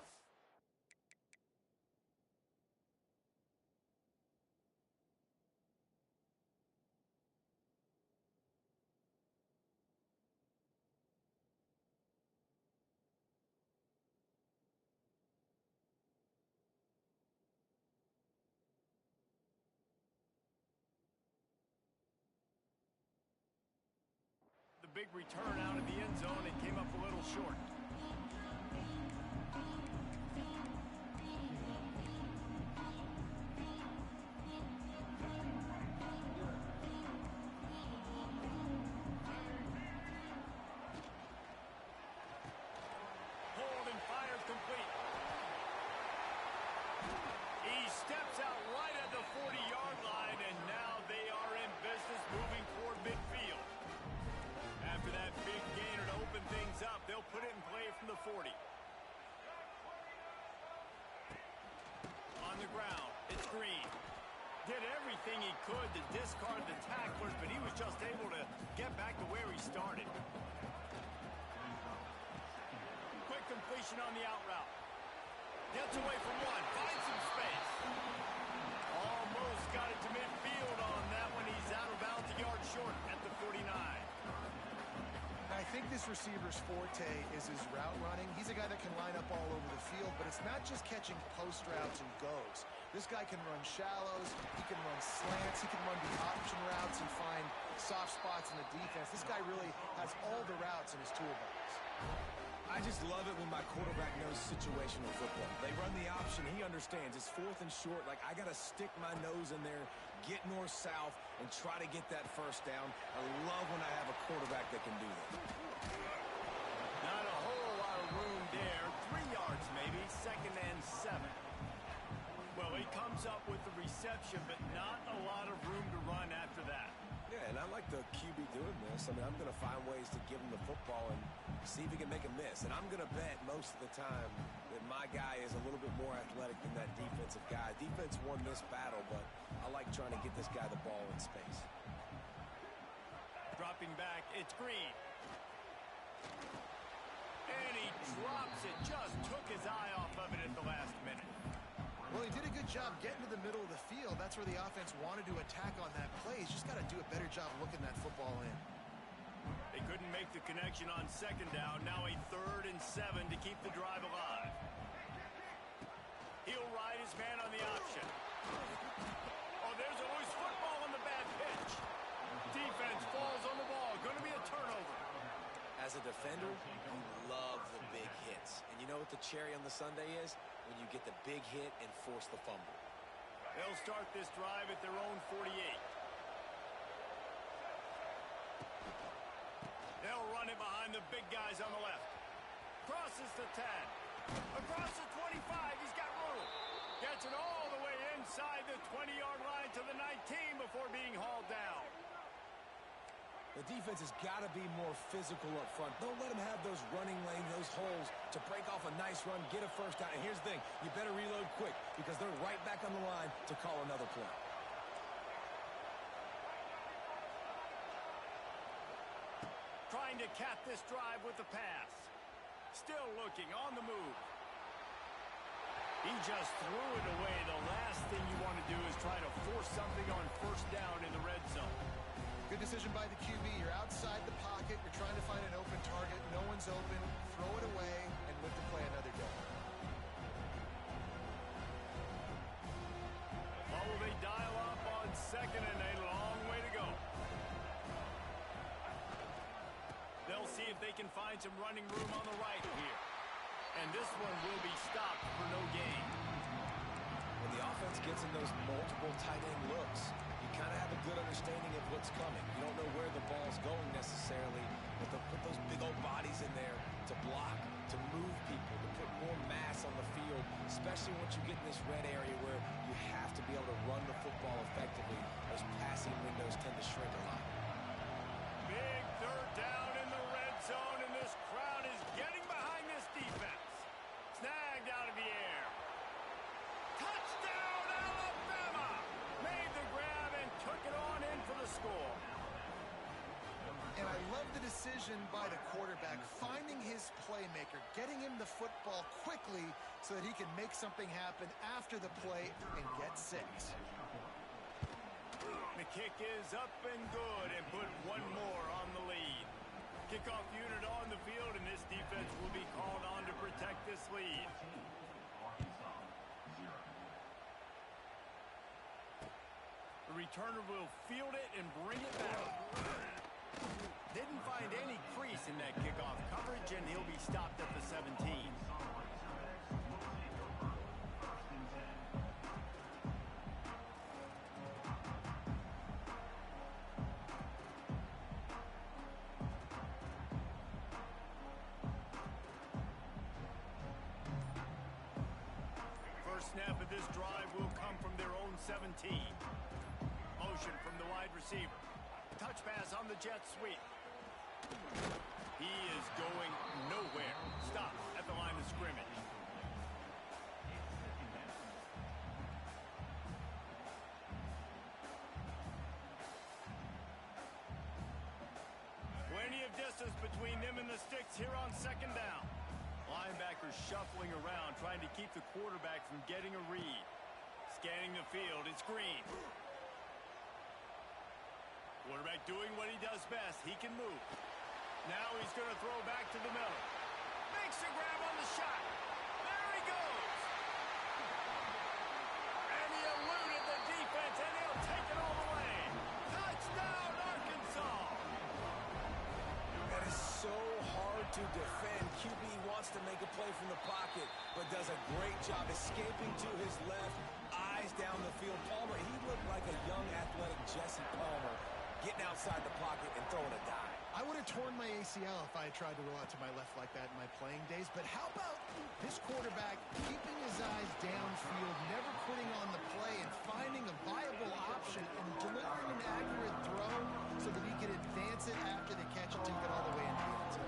Speaker 1: Big return out of the end zone and came up a little short. Pulled and fired complete. He steps out right at the 40-yard line, and now they are in business moving toward midfield. After that big gainer to open things up, they'll put it in play from the 40. On the ground, it's Green. Did everything he could to discard the tacklers, but he was just able to get back to where he started. Quick completion on the out route. Gets away from one, finds some space. Almost got it to midfield on that one. He's out of bounds, a yard short at the 49.
Speaker 3: I think this receiver's forte is his route running. He's a guy that can line up all over the field, but it's not just catching post routes and goes. This guy can run shallows, he can run slants, he can run the option routes and find soft spots in the defense. This guy really has all the routes in his toolbox.
Speaker 4: I just love it when my quarterback knows situational football. They run the option. He understands. It's 4th and short. Like, I got to stick my nose in there, get north-south, and try to get that first down. I love when I have a quarterback that can do that.
Speaker 1: Not a whole lot of room there. 3 yards maybe. 2nd and 7. Well, he comes up with the reception, but not a lot of room to run after that.
Speaker 2: Yeah, and I like the QB doing this. I mean, I'm going to find ways to give him the football and see if he can make a miss. And I'm going to bet most of the time that my guy is a little bit more athletic than that defensive guy. Defense won this battle, but I like trying to get this guy the ball in space.
Speaker 1: Dropping back, it's Green. And he drops it. Just took his eye off of it at the last minute.
Speaker 3: Well, he did a good job getting to the middle of the field. That's where the offense wanted to attack on that play. He's just got to do a better job looking that football in.
Speaker 1: They couldn't make the connection on 2nd down. Now a 3rd and 7 to keep the drive alive. He'll ride his man on the option. Oh, there's a loose football on the bad pitch. Defense falls on the ball. Going to be a turnover.
Speaker 2: As As a defender, you love the big hits. And you know what the cherry on the sundae is? When you get the big hit and force the fumble.
Speaker 1: They'll start this drive at their own 48. They'll run it behind the big guys on the left. Crosses the 10. Across the 25, he's got room. Gets it all the way inside the 20-yard line to the 19 before being hauled down.
Speaker 4: The defense has got to be more physical up front. Don't let them have those running lanes, those holes to break off a nice run, get a first down. And here's the thing, you better reload quick because they're right back on the line to call another play.
Speaker 1: Trying to cap this drive with the pass. Still looking on the move. He just threw it away. The last thing you want to do is try to force something on first down in the red zone.
Speaker 3: Good decision by the QB. You're outside the pocket. You're trying to find an open target. No one's open. Throw it away and live to play another day.
Speaker 1: What will they dial up on second and a long way to go? They'll see if they can find some running room on the right here. And this one will be stopped for no gain.
Speaker 2: When the offense gets in those multiple tight end looks, you kind of have a good understanding of what's coming. You don't know where the ball's going necessarily, but they'll put those big old bodies in there to block, to move people, to put more mass on the field, especially once you get in this red area where you have to be able to run the football effectively. Those passing windows tend to shrink a lot.
Speaker 1: Big third down in the red zone, and this crowd is getting behind this defense. Snagged out of the air. Touchdown, Alabama! Made the grab and took it on in for the score.
Speaker 3: And I love the decision by the quarterback, finding his playmaker, getting him the football quickly so that he can make something happen after the play and get 6.
Speaker 1: The kick is up and good and put one more on the lead. Kickoff unit on the field, and this defense will be called on to protect this lead. The returner will field it and bring it back. Didn't find any crease in that kickoff coverage, and he'll be stopped at the 17. First snap of this drive will come from their own 17. Motion from the wide receiver. Touch pass on the jet sweep. He is going nowhere. Stop at the line of scrimmage. Plenty of distance between them and the sticks here on second down. Linebackers shuffling around, trying to keep the quarterback from getting a read. Scanning the field, it's Green. Quarterback doing what he does best. He can move. Now he's going to throw back to the middle. Makes a grab on the shot. There he goes. And he eluded the defense, and he'll take it all the way. Touchdown, Arkansas.
Speaker 4: That is so hard to defend. QB wants to make a play from the pocket, but does a great job escaping to his left, eyes down the field. Palmer, he looked like a young athletic Jesse Palmer, getting outside the pocket and throwing a dime.
Speaker 3: I would have torn my ACL if I had tried to roll out to my left like that in my playing days. But how about this quarterback keeping his eyes downfield, never quitting on the play, and finding a viable option and delivering an accurate throw so that he could advance it after the catch and take it all the way into the end zone.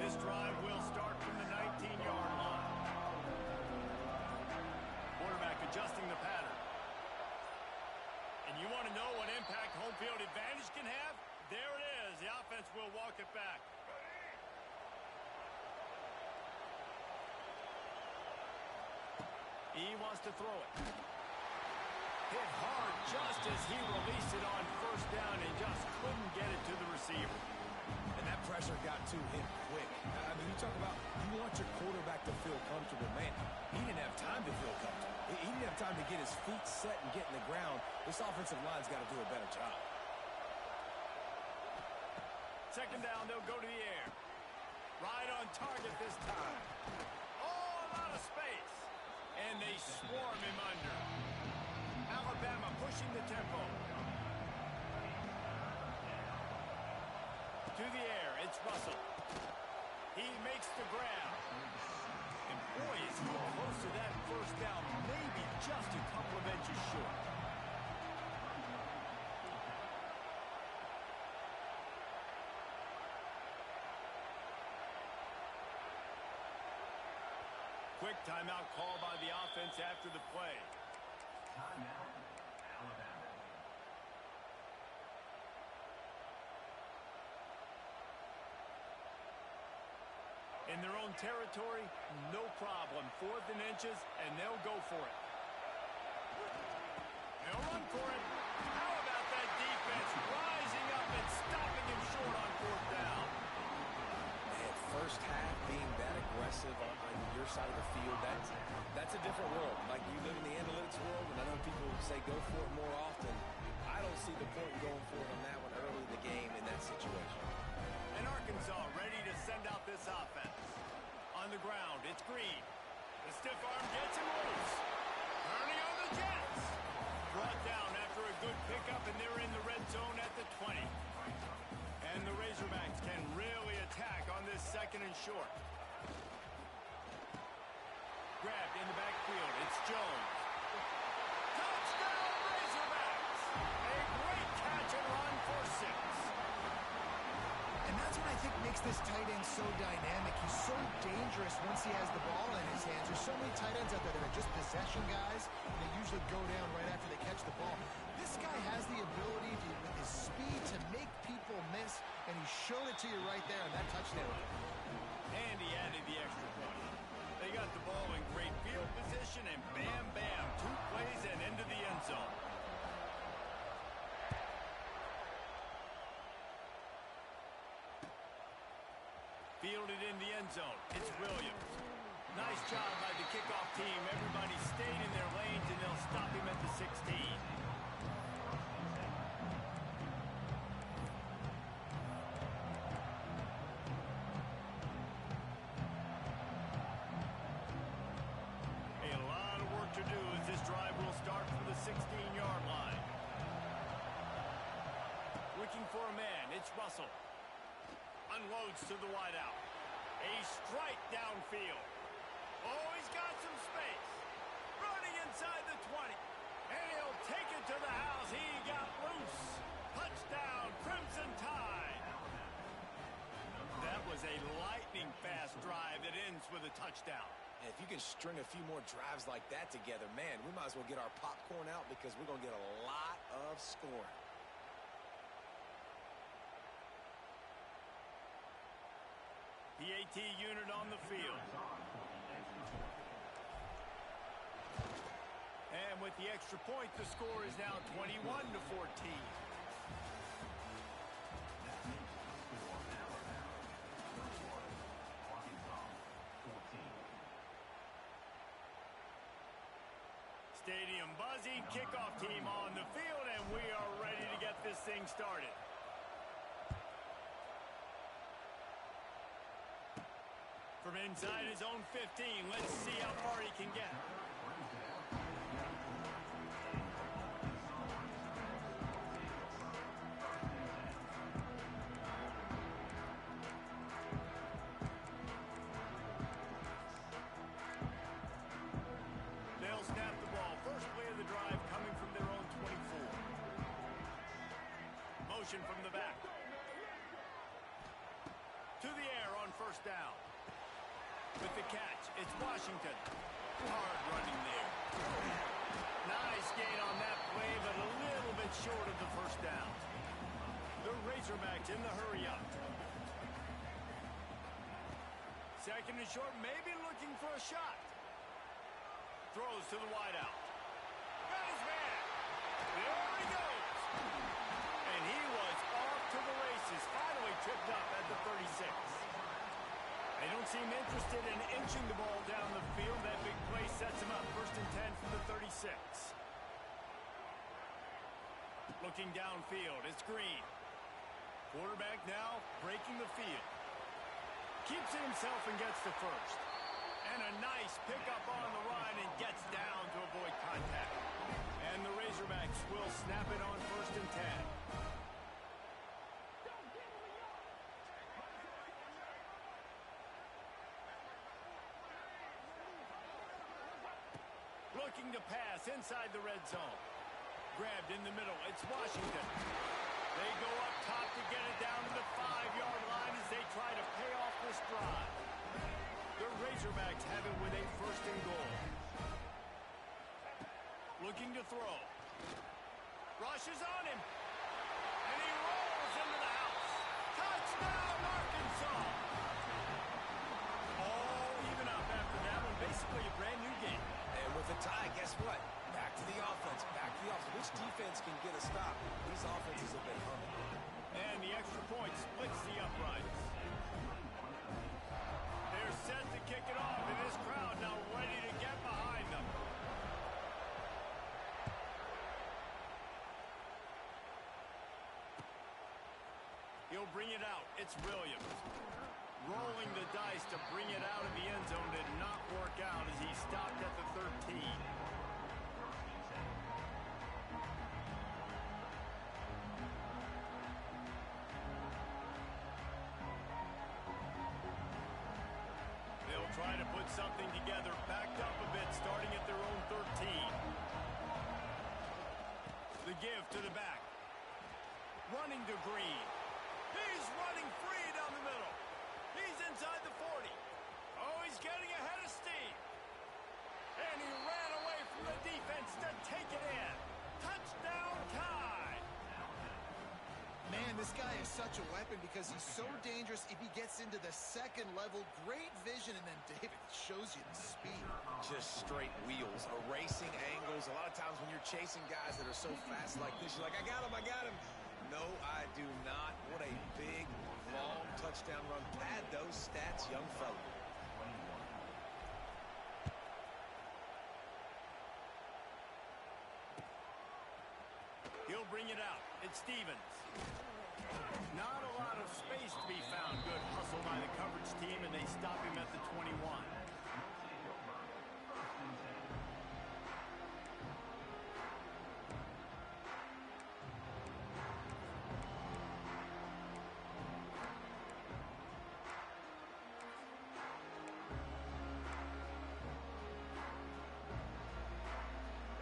Speaker 1: This drive will start from the 19-yard line. Quarterback adjusting the pattern. And you want to know what impact home field advantage can have? There it is. The offense will walk it back. He wants to throw it. Hit hard just as he released it on first down and just couldn't get it to the receiver.
Speaker 4: And that pressure got to him quick. I mean, you talk about you want your quarterback to feel comfortable. Man, he didn't have time to feel comfortable. time to get his feet set and get in the ground. This offensive line's got to do a better job.
Speaker 1: Second down, they'll go to the air. Right on target this time. Oh, a lot of space. And they swarm him under. Alabama pushing the tempo. To the air, it's Russell. He makes the grab. And boy, is he close to that first down. Maybe just a couple of inches short. Quick timeout call by the offense after the play.
Speaker 5: Timeout, Alabama.
Speaker 1: In their own territory, no problem. 4th and inches, and they'll go for it. They'll run for it. How about that defense rising up and stopping him short on 4th down?
Speaker 2: Man, first half being that aggressive on your side of the field, that's a different world. Like, you live in the analytics world, and I know people say go for it more often. I don't see the point in going for it on that one early in the game in that situation.
Speaker 1: And Arkansas ready to send out this offense. On the ground, it's Green. The stiff arm gets him loose. Turning on the Jets. Brought down after a good pickup, and they're in the red zone at the 20. And the Razorbacks can really attack on this 2nd and short. Grabbed in the backfield. It's Jones. Touchdown, Razorbacks! A great catch and run for 6.
Speaker 3: And that's what I think makes this tight end so dynamic. He's so dangerous once he has the ball in his hands. There's so many tight ends out there that are just possession guys, and they usually go down right after they catch the ball. This guy has the ability to, with his speed, to make people miss, and he showed it to you right there on that touchdown.
Speaker 1: And he added the extra point. They got the ball in great field position, and bam, bam, 2 plays and into the end zone. Fielded in the end zone. It's Williams. Nice job by the kickoff team. Everybody stayed in their lanes, and they'll stop him at the 16. A lot of work to do as this drive will start from the 16-yard line. Looking for a man. It's Russell. Unloads to the wideout. A strike downfield. Oh, he's got some space. Running inside the 20. And he'll take it to the house. He got loose. Touchdown, Crimson Tide. That was a lightning-fast drive that ends with a touchdown.
Speaker 2: And if you can string a few more drives like that together, man, we might as well get our popcorn out because we're going to get a lot of scoring.
Speaker 1: The AT unit on the field. And with the extra point, the score is now 21-14. Stadium buzzing, kickoff team on the field, and we are ready to get this thing started. From inside his own 15, let's see how far he can get. They'll snap the ball. First play of the drive coming from their own 24. Motion from the back. To the air on 1st down. With the catch, it's Washington. Hard running there. Nice gain on that play, but a little bit short of the 1st down. The Razorbacks in the hurry-up. 2nd and short, maybe looking for a shot. Throws to the wideout. Got his man. There he goes. And he was off to the races. Finally tripped up at the 36. They don't seem interested in inching the ball down the field. That big play sets him up. 1st and 10 from the 36. Looking downfield, it's Green. Quarterback now breaking the field. Keeps it himself and gets to first. And a nice pickup on the run and gets down to avoid contact. And the Razorbacks will snap it on 1st and 10. Looking to pass inside the red zone. Grabbed in the middle. It's Washington. They go up top to get it down to the 5-yard line as they try to pay off this drive. The Razorbacks have it with a 1st and goal. Looking to throw. Rush is on him. And he rolls into the house. Touchdown, Arkansas. All even up after that one. Basically a brand new game.
Speaker 2: And with a tie, guess what? Back to the offense. Back to the offense. Which defense can get a stop? These offenses have been humming.
Speaker 1: And the extra point splits the uprights. They're set to kick it off, and this crowd now ready to get behind them. He'll bring it out. It's Williams. Rolling the dice to bring it out of the end zone did not work out as he stopped at the 13. They'll try to put something together, backed up a bit, starting at their own 13. The give to the back. Running to Green. He's running free down the middle. He's inside the 40. Oh, he's getting ahead of steam. And he ran away from the defense to take it in. Touchdown, Kai.
Speaker 3: Man, this guy is such a weapon because he's so dangerous if he gets into the second level. Great vision, and then David shows you the speed.
Speaker 2: Just straight wheels, erasing angles. A lot of times when you're chasing guys that are so fast like this, you're like, I got him, I got him. No, I do not. What a big, long touchdown run. Pad those stats, young fella.
Speaker 1: He'll bring it out. It's Stevens. Not a lot of space to be found. Good hustle by the coverage team, and they stop him at the 21.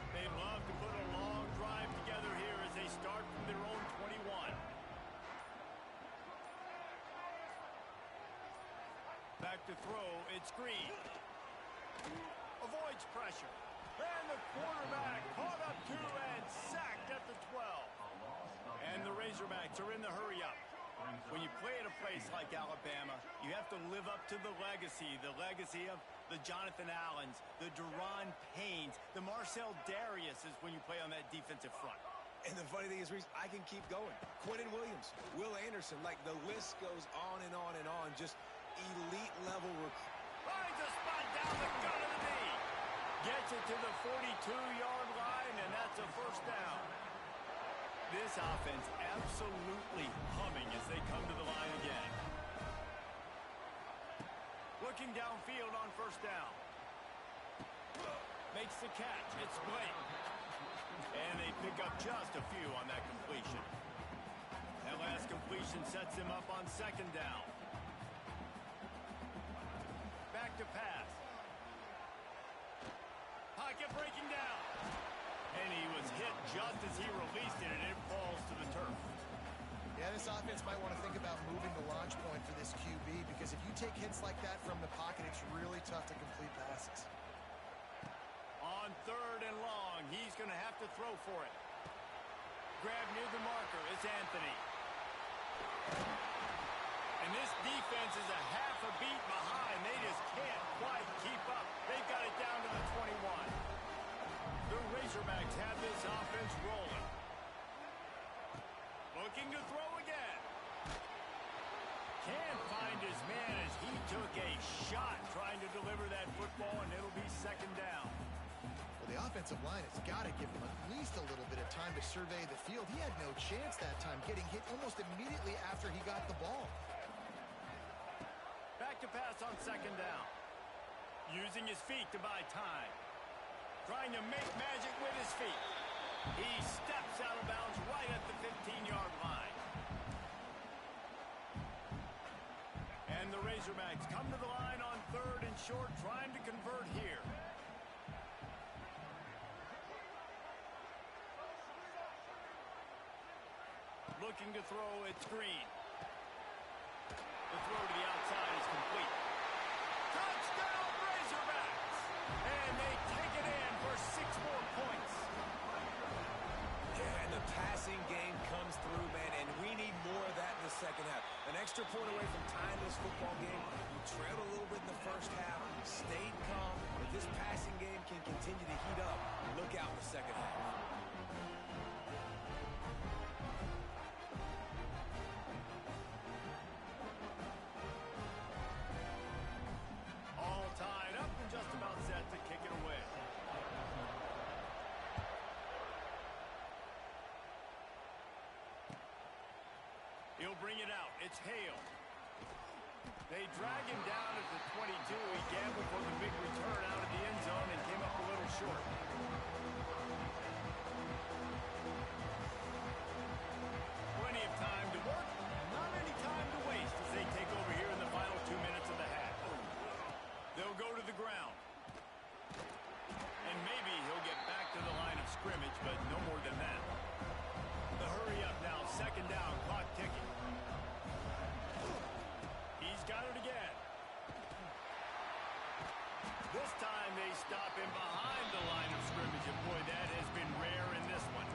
Speaker 1: They love to put a long drive together here as they start from their own 21. Back to throw, it's Green. Avoids pressure. And the quarterback caught up to and sacked at the 12. And the Razorbacks are in the hurry up. When you play at a place like Alabama, you have to live up to the legacy of the Jonathan Allens, the Deron Paynes, the Marcel Dariuses when you play on that defensive front.
Speaker 2: And the funny thing is, Reese, I can keep going. Quentin Williams, Will Anderson, like the list goes on and on and on. Just elite level recruit.
Speaker 1: Finds a spot down the gut of the knee. Gets it to the 42-yard line, and that's a 1st down. This offense absolutely humming as they come to the line again. Looking downfield on 1st down. Makes the catch. It's Blake. And they pick up just a few on that completion. That last completion sets him up on 2nd down. Back to pass. Pocket breaking down. And he was hit just as he released it, and it falls to the turf.
Speaker 3: Yeah, this offense might want to think about moving the launch point for this QB because if you take hits like that from the pocket, it's really tough to complete passes.
Speaker 1: On 3rd and long, he's going to have to throw for it. Grab near the marker. It's Anthony. And this defense is a half a beat behind. They just can't quite keep up. They've got it down to the 21. The Razorbacks have this offense rolling. Looking to throw again. Can't find his man as he took a shot trying to deliver that football, and it'll be 2nd down.
Speaker 3: Well, the offensive line has got to give him at least a little bit of time to survey the field. He had no chance that time, getting hit almost immediately after he got the ball.
Speaker 1: Back to pass on second down. Using his feet to buy time. Trying to make magic with his feet. He steps out of bounds right at the 15-yard line. And the Razorbacks come to the line on third and short, trying to convert here. Looking to throw, it's Green. The throw to the outside is complete. Touchdown, Razorbacks! And they take it in for 6 more points.
Speaker 4: Yeah, and the passing game comes through, man, and we need more of that in the second half. An extra point away from tying this football game. You trailed a little bit in the first half, stayed calm. If this passing game can continue to heat up, look out in the second half.
Speaker 1: All tied up and just about set to kick it away. He'll bring it out. It's Hale. They drag him down at the 22. He gambled for the big return out of the end zone and came up a little short. Plenty of time to work. Not any time to waste as they take over here in the final 2 minutes of the half. They'll go to the ground. And maybe he'll get back to the line of scrimmage, but no more than that. The hurry up now, second down, clock ticking. He's got it again. This time they stop him behind the line of scrimmage, and boy, that has been rare in this one.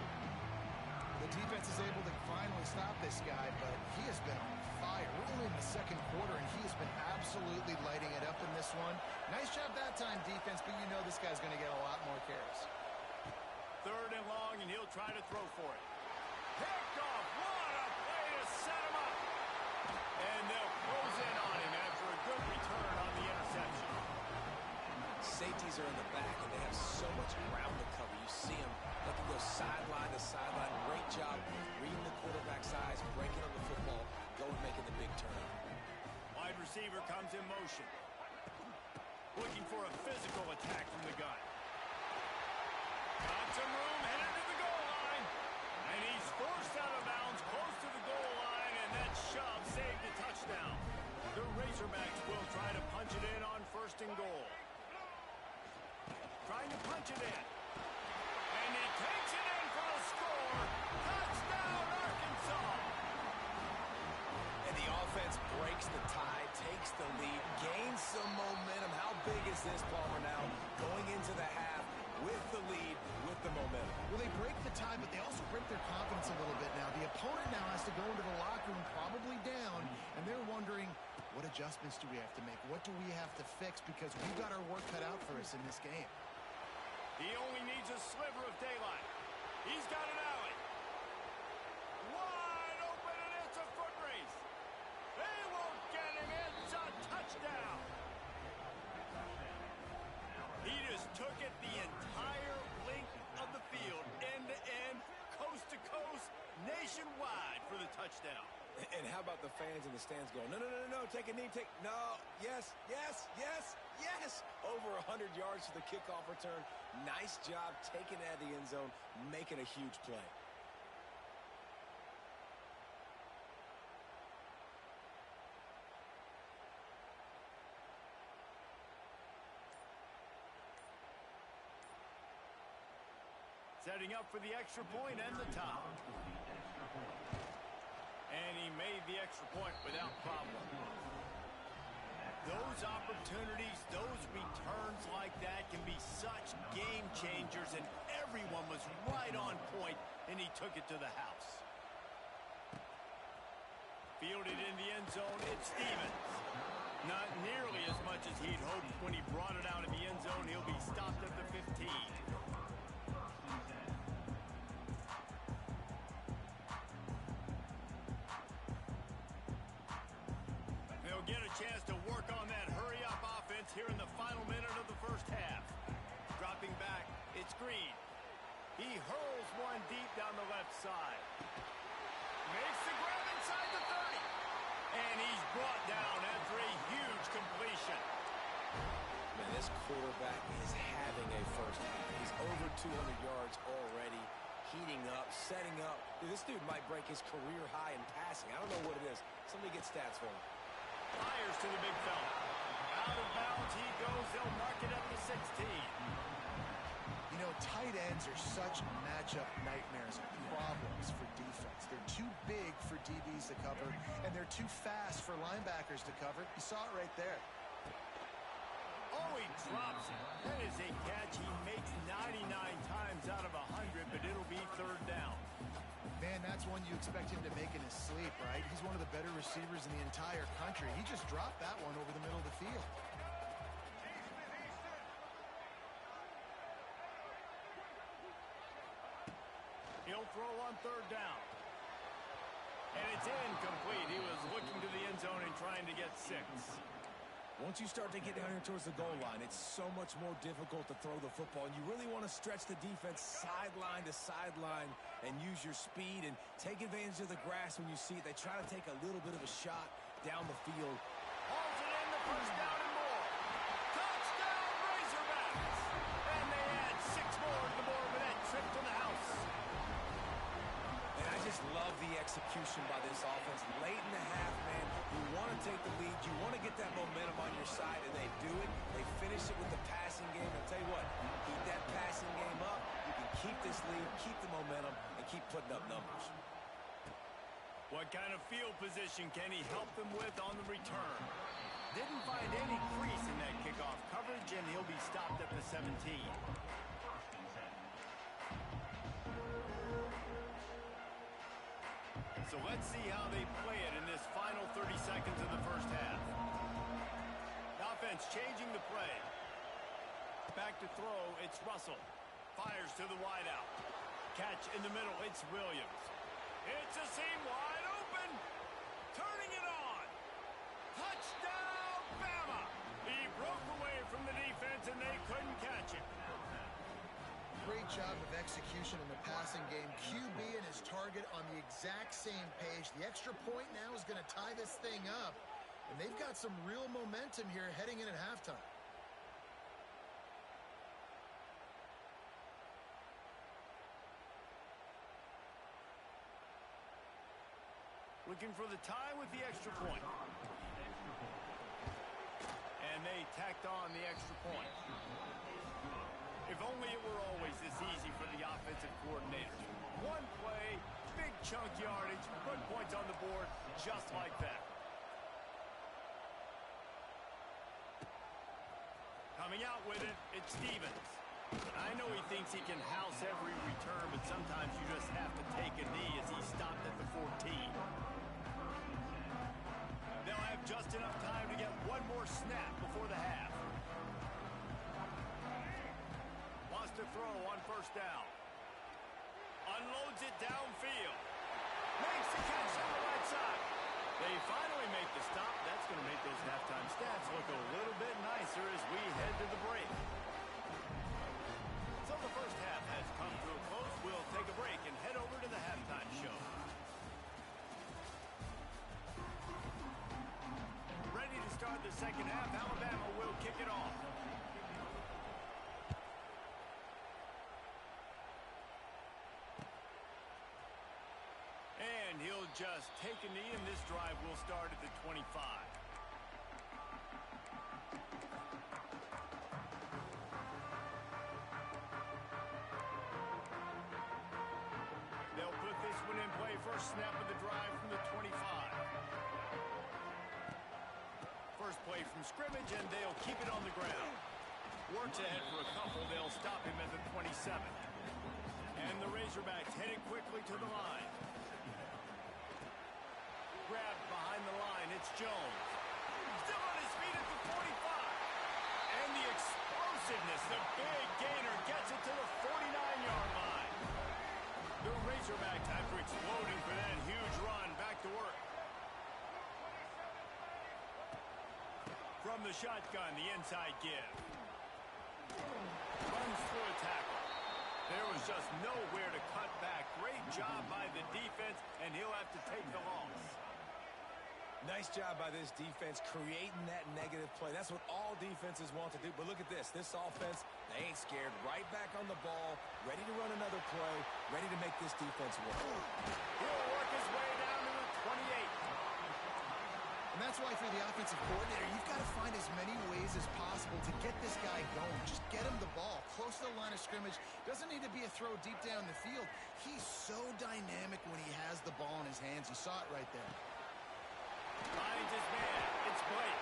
Speaker 3: The defense is able to finally stop this guy, but he has been on fire. We're only in the second quarter, and he has been absolutely lighting it up in this one. Nice job that time, defense, but you know this guy's going to get a lot more carries.
Speaker 1: Third and long, and he'll try to throw for it. Picked off. What a play to set him up. And they'll close in on him after a good return on the interception.
Speaker 2: Safeties are in the back, and they have so much ground to cover. You see them. They can go sideline to sideline. Great job reading the quarterback's eyes, breaking on the football, going making the big turn.
Speaker 1: Wide receiver comes in motion. Looking for a physical attack from the gun. Got some room, headed to the goal line. And he's forced out of bounds, close to the goal line, and that shove saved a touchdown. The Razorbacks will try to punch it in on first and goal. Trying to punch it in. And he takes it in for the score. Touchdown, Arkansas.
Speaker 2: And the offense breaks the tie, takes the lead, gains some momentum. How big is this, Palmer, now going into the half with the lead, with the momentum?
Speaker 3: Well, they break the tie, but they also break their confidence a little bit now. The opponent now has to go into the locker room probably down, and they're wondering, what adjustments do we have to make? What do we have to fix? Because we've got our work cut out for us in this game.
Speaker 1: He only needs a sliver of daylight. He's got an alley. Wide open, and it's a foot race. They won't get him. It's a touchdown. He just took it the entire length of the field, end to end, coast to coast, nationwide for the touchdown.
Speaker 2: And how about the fans in the stands going, no, no, no, no, no, take a knee, no, yes, yes, yes, yes. Over 100 yards to the kickoff return. Nice job taking it out of the end zone, making a huge play.
Speaker 1: Setting up for the extra point and the top. And he made the extra point without problem. Those opportunities, those returns like that can be such game changers, and everyone was right on point, and he took it to the house. Fielded in the end zone, it's Stevens. Not nearly as much as he'd hoped when he brought it out of the end zone. He'll be stopped at the 15. Get a chance to work on that hurry-up offense here in the final minute of the first half. Dropping back, it's screen. He hurls one deep down the left side. Makes the grab inside the 30. And he's brought down after a huge completion.
Speaker 2: Man, this quarterback is having a first half. He's over 200 yards already, heating up, setting up. Dude, this dude might break his career high in passing. I don't know what it is. Somebody get stats for him.
Speaker 1: Fires to the big fella. Out of bounds he goes. They'll mark it up to 16.
Speaker 3: You know, tight ends are such matchup nightmares and problems for defense. They're too big for DBs to cover, and they're too fast for linebackers to cover. You saw it right there.
Speaker 1: Oh, he drops it. That is a catch he makes 99 times out of 100, but it'll be third down.
Speaker 3: Man, that's one you expect him to make in his sleep, right? He's one of the better receivers in the entire country. He just dropped that one over the middle of the field.
Speaker 1: He'll throw on third down. And it's incomplete. He was looking to the end zone and trying to get 6.
Speaker 4: Once you start to get down here towards the goal line, it's so much more difficult to throw the football. And you really want to stretch the defense sideline to sideline and use your speed and take advantage of the grass when you see it. They try to take a little bit of a shot down the field.
Speaker 1: Hauls it in, the first down and more. Touchdown, Razorbacks! And they add 6 more to the board with that trip to the house.
Speaker 4: And I just love the execution by this offense. Late in the half, man, you want to take the lead. You want to get that momentum on your side, and they do it. They finish it with the passing game. I'll tell you what, keep that passing game up. You can keep this lead, keep the momentum, and keep putting up numbers.
Speaker 1: What kind of field position can he help them with on the return? Didn't find any crease in that kickoff coverage, and he'll be stopped at the 17. So let's see how they play it in this final 30 seconds of the first half. The offense changing the play. Back to throw, it's Russell. Fires to the wideout. Catch in the middle, it's Williams. It's a seam wide open. Turning it on. Touchdown, Bama! He broke away from the defense and they couldn't catch him.
Speaker 3: Great job of execution in the passing game. QB and his target on the exact same page. The extra point now is going to tie this thing up. And they've got some real momentum here heading in at halftime.
Speaker 1: Looking for the tie with the extra point. And they tacked on the extra point. If only it were always this easy for the offensive coordinators. One play, big chunk yardage, put points on the board just like that. Coming out with it, it's Stevens. I know he thinks he can house every return, but sometimes you just have to take a knee as he stopped at the 14. They'll have just enough time to get one more snap before the half. To throw on first down. Unloads it downfield. Makes the catch on the right side. They finally make the stop. That's going to make those halftime stats look a little bit nicer as we head to the break. So the first half has come to a close. We'll take a break and head over to the halftime show. Ready to start the second half. Alabama will kick it off. And he'll just take a knee, and this drive will start at the 25. They'll put this one in play. First snap of the drive from the 25. First play from scrimmage, and they'll keep it on the ground. Works ahead for a couple. They'll stop him at the 27. And the Razorbacks headed quickly to the line. Grabbed behind the line, it's Jones. Still on his feet at the 45. And the explosiveness, the big gainer gets it to the 49-yard line. The Razorbacks, after exploding for that huge run, back to work. From the shotgun, the inside give. Runs through a tackle. just nowhere to cut back. Great job by the defense, and he'll have to take the loss.
Speaker 4: Nice job by this defense creating that negative play. That's what all defenses want to do. But look at this. This offense, they ain't scared. Right back on the ball, ready to run another play, ready to make this defense work.
Speaker 1: He'll work his way down to the 28.
Speaker 3: And that's why for the offensive coordinator, you've got to find as many ways as possible to get this guy going. Just get him the ball close to the line of scrimmage. Doesn't need to be a throw deep down the field. He's so dynamic when he has the ball in his hands. You saw it right there.
Speaker 1: Finds his man. It's Blake.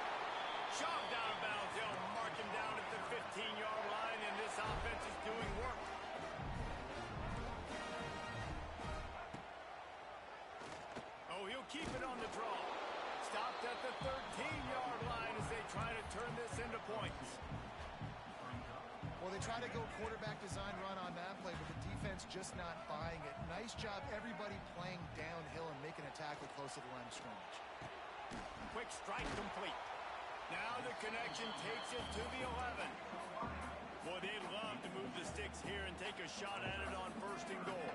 Speaker 1: Shoved down of bounds. They'll mark him down at the 15-yard line, and this offense is doing work. Oh, he'll keep it on the draw. Stopped at the 13-yard line as they try to turn this into points.
Speaker 3: Well, they try to go quarterback design run on that play, but the defense just not buying it. Nice job, everybody playing downhill and making a tackle close to the line of scrimmage.
Speaker 1: Quick strike complete. Now the connection takes it to the 11. Boy, they'd love to move the sticks here and take a shot at it on 1st and goal.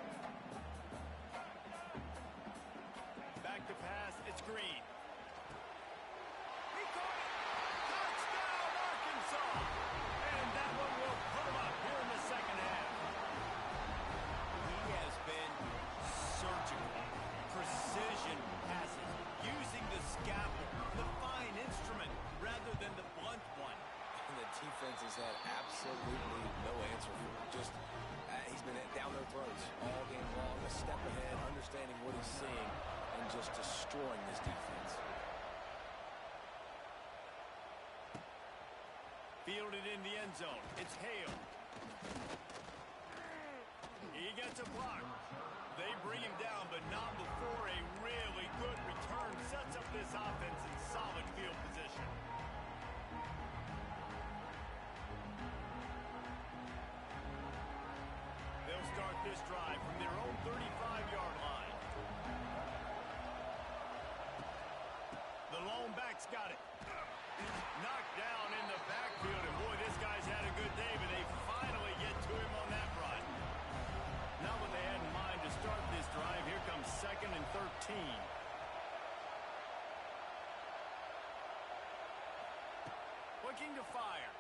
Speaker 1: Back to pass, it's Green. He caught it! Touchdown, Arkansas! And that one will put him up here in the second half. He has been surgical. Precision passes. Using the scalpel, the fine instrument, rather than the blunt one.
Speaker 2: And the defense has had absolutely no answer for him. Just, he's been down their throats all game long, a step ahead, understanding what he's seeing, and just destroying this defense.
Speaker 1: Fielded in the end zone. It's Hale. He gets a block. They bring him down, but not before a really good return sets up this offense in solid field position. They'll start this drive from their own 35-yard line. The lone back's got it. Knocked down in the backfield, and boy, this guy's had a good day, but they finally get to him on that run. Not what they had in mind to start this drive. Here comes 2nd and 13. Looking to fire.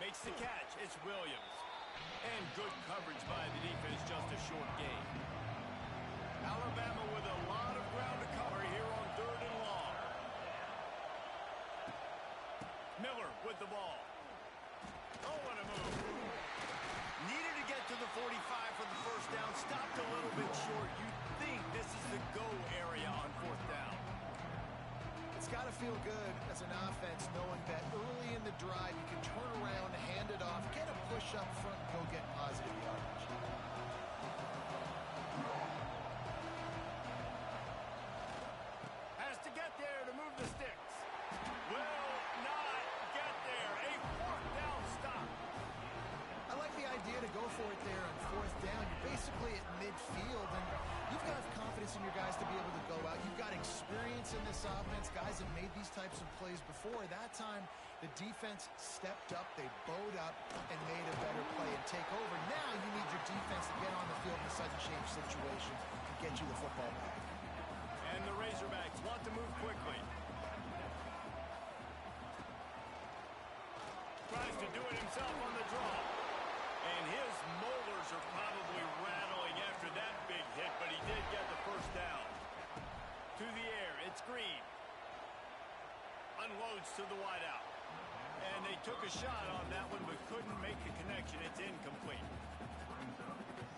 Speaker 1: Makes the catch. It's Williams. And good coverage by the defense, just a short gain. Alabama with a lot of ground to cover here on 3rd and long. Miller with the ball. Oh, what a move. Needed to get to the 45 for the first down. Stopped a little bit short. You'd think this is the go area on 4th down.
Speaker 3: It's got to feel good as an offense knowing that early in the drive you can turn around, hand it off, get a push up front, and go get positive yardage.
Speaker 1: Has to get there to move the sticks. Will not get there. A 4th down stop.
Speaker 3: I like the idea to go for it there on 4th down. You're basically at midfield, and you've got confidence in your guys to be able to go out. You've got experience in this offense. Guys have made these types of plays before. That time, the defense stepped up. They bowed up and made a better play and take over. Now you need your defense to get on the field in a sudden change situation and get you the football back.
Speaker 1: And the Razorbacks want to move quickly. Tries to do it himself on the draw. And his molars are probably rattling after that big hit, but he did get the first down. To the air, it's Green. Unloads to the wideout. And they took a shot on that one, but couldn't make the connection. It's incomplete.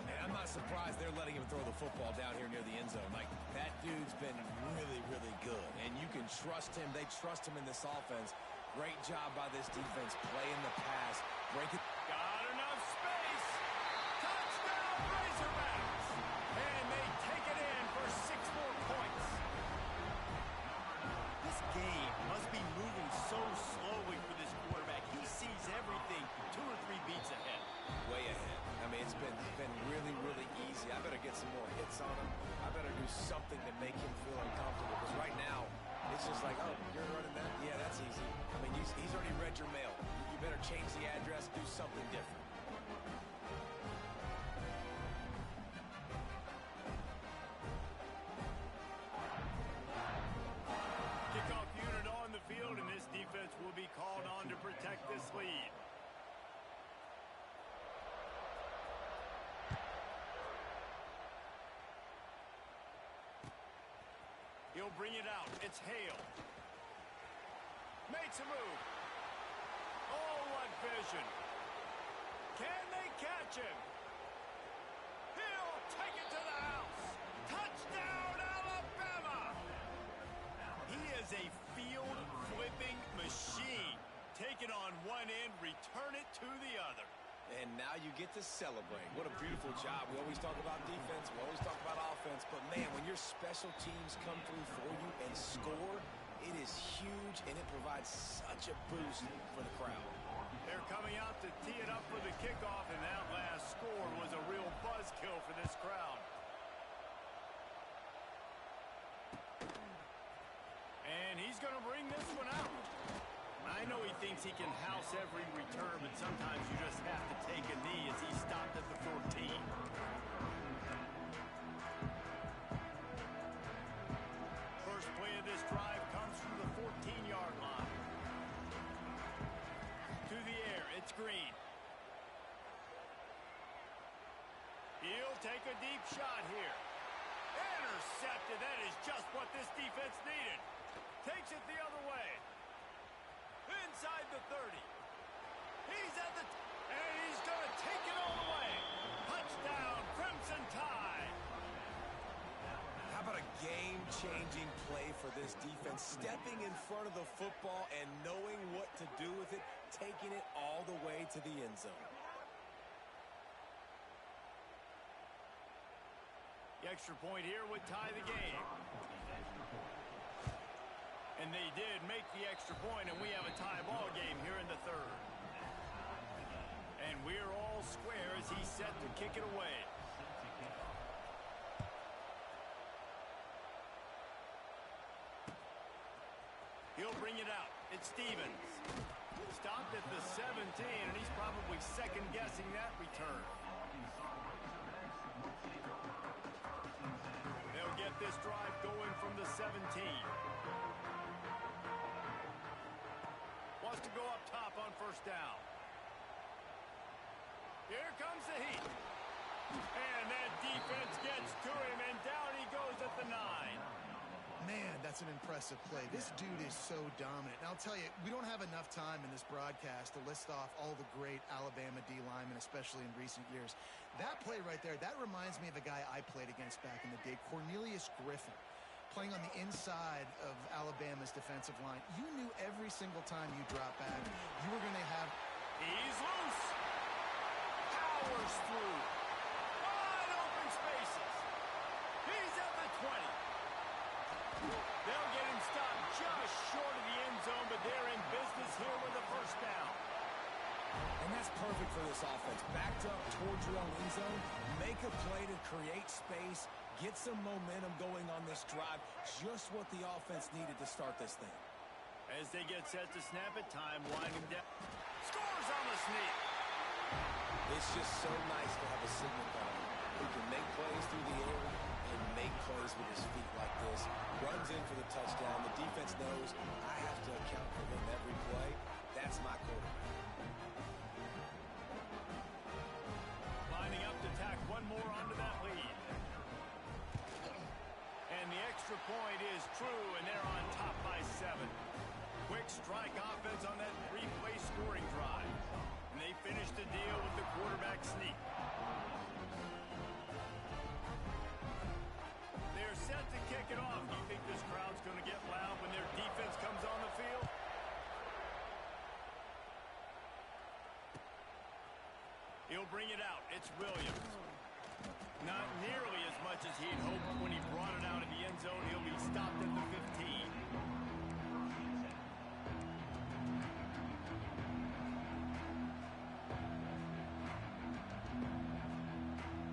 Speaker 4: And I'm not surprised they're letting him throw the football down here near the end zone. Like, that dude's been really, really good. And you can trust him. They trust him in this offense. Great job by this defense playing the pass. Break it.
Speaker 1: Got enough space. Touchdown, Razorbacks. And they take it in for 6 more points. This game must be moving so slowly for this quarterback. He sees everything 2 or 3 beats ahead.
Speaker 2: Way ahead. I mean, it's been really, really easy. I better get some more hits on him. I better do something to make him feel uncomfortable. Because right now, it's just like, oh, you're running that? Yeah, that's easy. I mean, he's already read your mail. You better change the address, do something different.
Speaker 1: He'll bring it out. It's Hale. Makes a move. Oh, what vision. Can they catch him? He'll take it to the house. Touchdown, Alabama! He is a field-flipping machine. Take it on one end, return it to the other.
Speaker 2: And now you get to celebrate. What a beautiful job. We always talk about defense. We always talk about offense. But, man, when your special teams come through for you and score, it is huge, and it provides such a boost for the crowd.
Speaker 1: They're coming out to tee it up for the kickoff, and that last score was a real buzzkill for this crowd. And he's going to bring this one out. I know he thinks he can house every return, but sometimes you just have to take a knee as he stopped at the 14. First play of this drive comes from the 14-yard line. To the air, it's Green. He'll take a deep shot here. Intercepted. That is just what this defense needed. Takes it the other way. Inside the 30. He's at the... and he's going to take it all the way. Touchdown, Crimson Tide.
Speaker 4: How about a game-changing play for this defense? Stepping in front of the football and knowing what to do with it, taking it all the way to the end zone.
Speaker 1: The extra point here would tie the game. And they did make the extra point, and we have a tie ball game here in the third. And we're all square as he's set to kick it away. He'll bring it out. It's Stevens. Stopped at the 17, and he's probably second-guessing that return. They'll get this drive going from the 17. Wants to go up top on first down. Here comes the heat. And that defense gets to him, and down he goes at the 9.
Speaker 3: Man, that's an impressive play. This dude is so dominant. And I'll tell you, we don't have enough time in this broadcast to list off all the great Alabama D linemen, especially in recent years. That play right there, that reminds me of a guy I played against back in the day, Cornelius Griffin, playing on the inside of Alabama's defensive line. You knew every single time you drop back, you were going to have...
Speaker 1: He's loose. Powers through. Wide open spaces. He's at the 20. They'll get him stopped just short of the end zone, but they're in business here with a first down.
Speaker 4: And that's perfect for this offense. Backed up towards your own end zone, make a play to create space, get some momentum going on this drive. Just what the offense needed to start this thing.
Speaker 1: As they get set to snap it, time winding down. Scores on the sneak.
Speaker 2: It's just so nice to have a signal guard who can make plays through the air and make plays with his feet like this. Runs in for the touchdown. The defense knows I have to account for him every play. That's my quarterback.
Speaker 1: Lining up to tack one more onto that lead. And the extra point is true, and they're on top by 7. Quick strike offense on that 3-play scoring drive. And they finish the deal with the quarterback sneak. They're set to kick it off. Do you think this crowd's going to get loud when their defense comes on the field? He'll bring it out. It's Williams. Not nearly as much as he'd hoped when he brought it out of the end zone. He'll be stopped at the 15.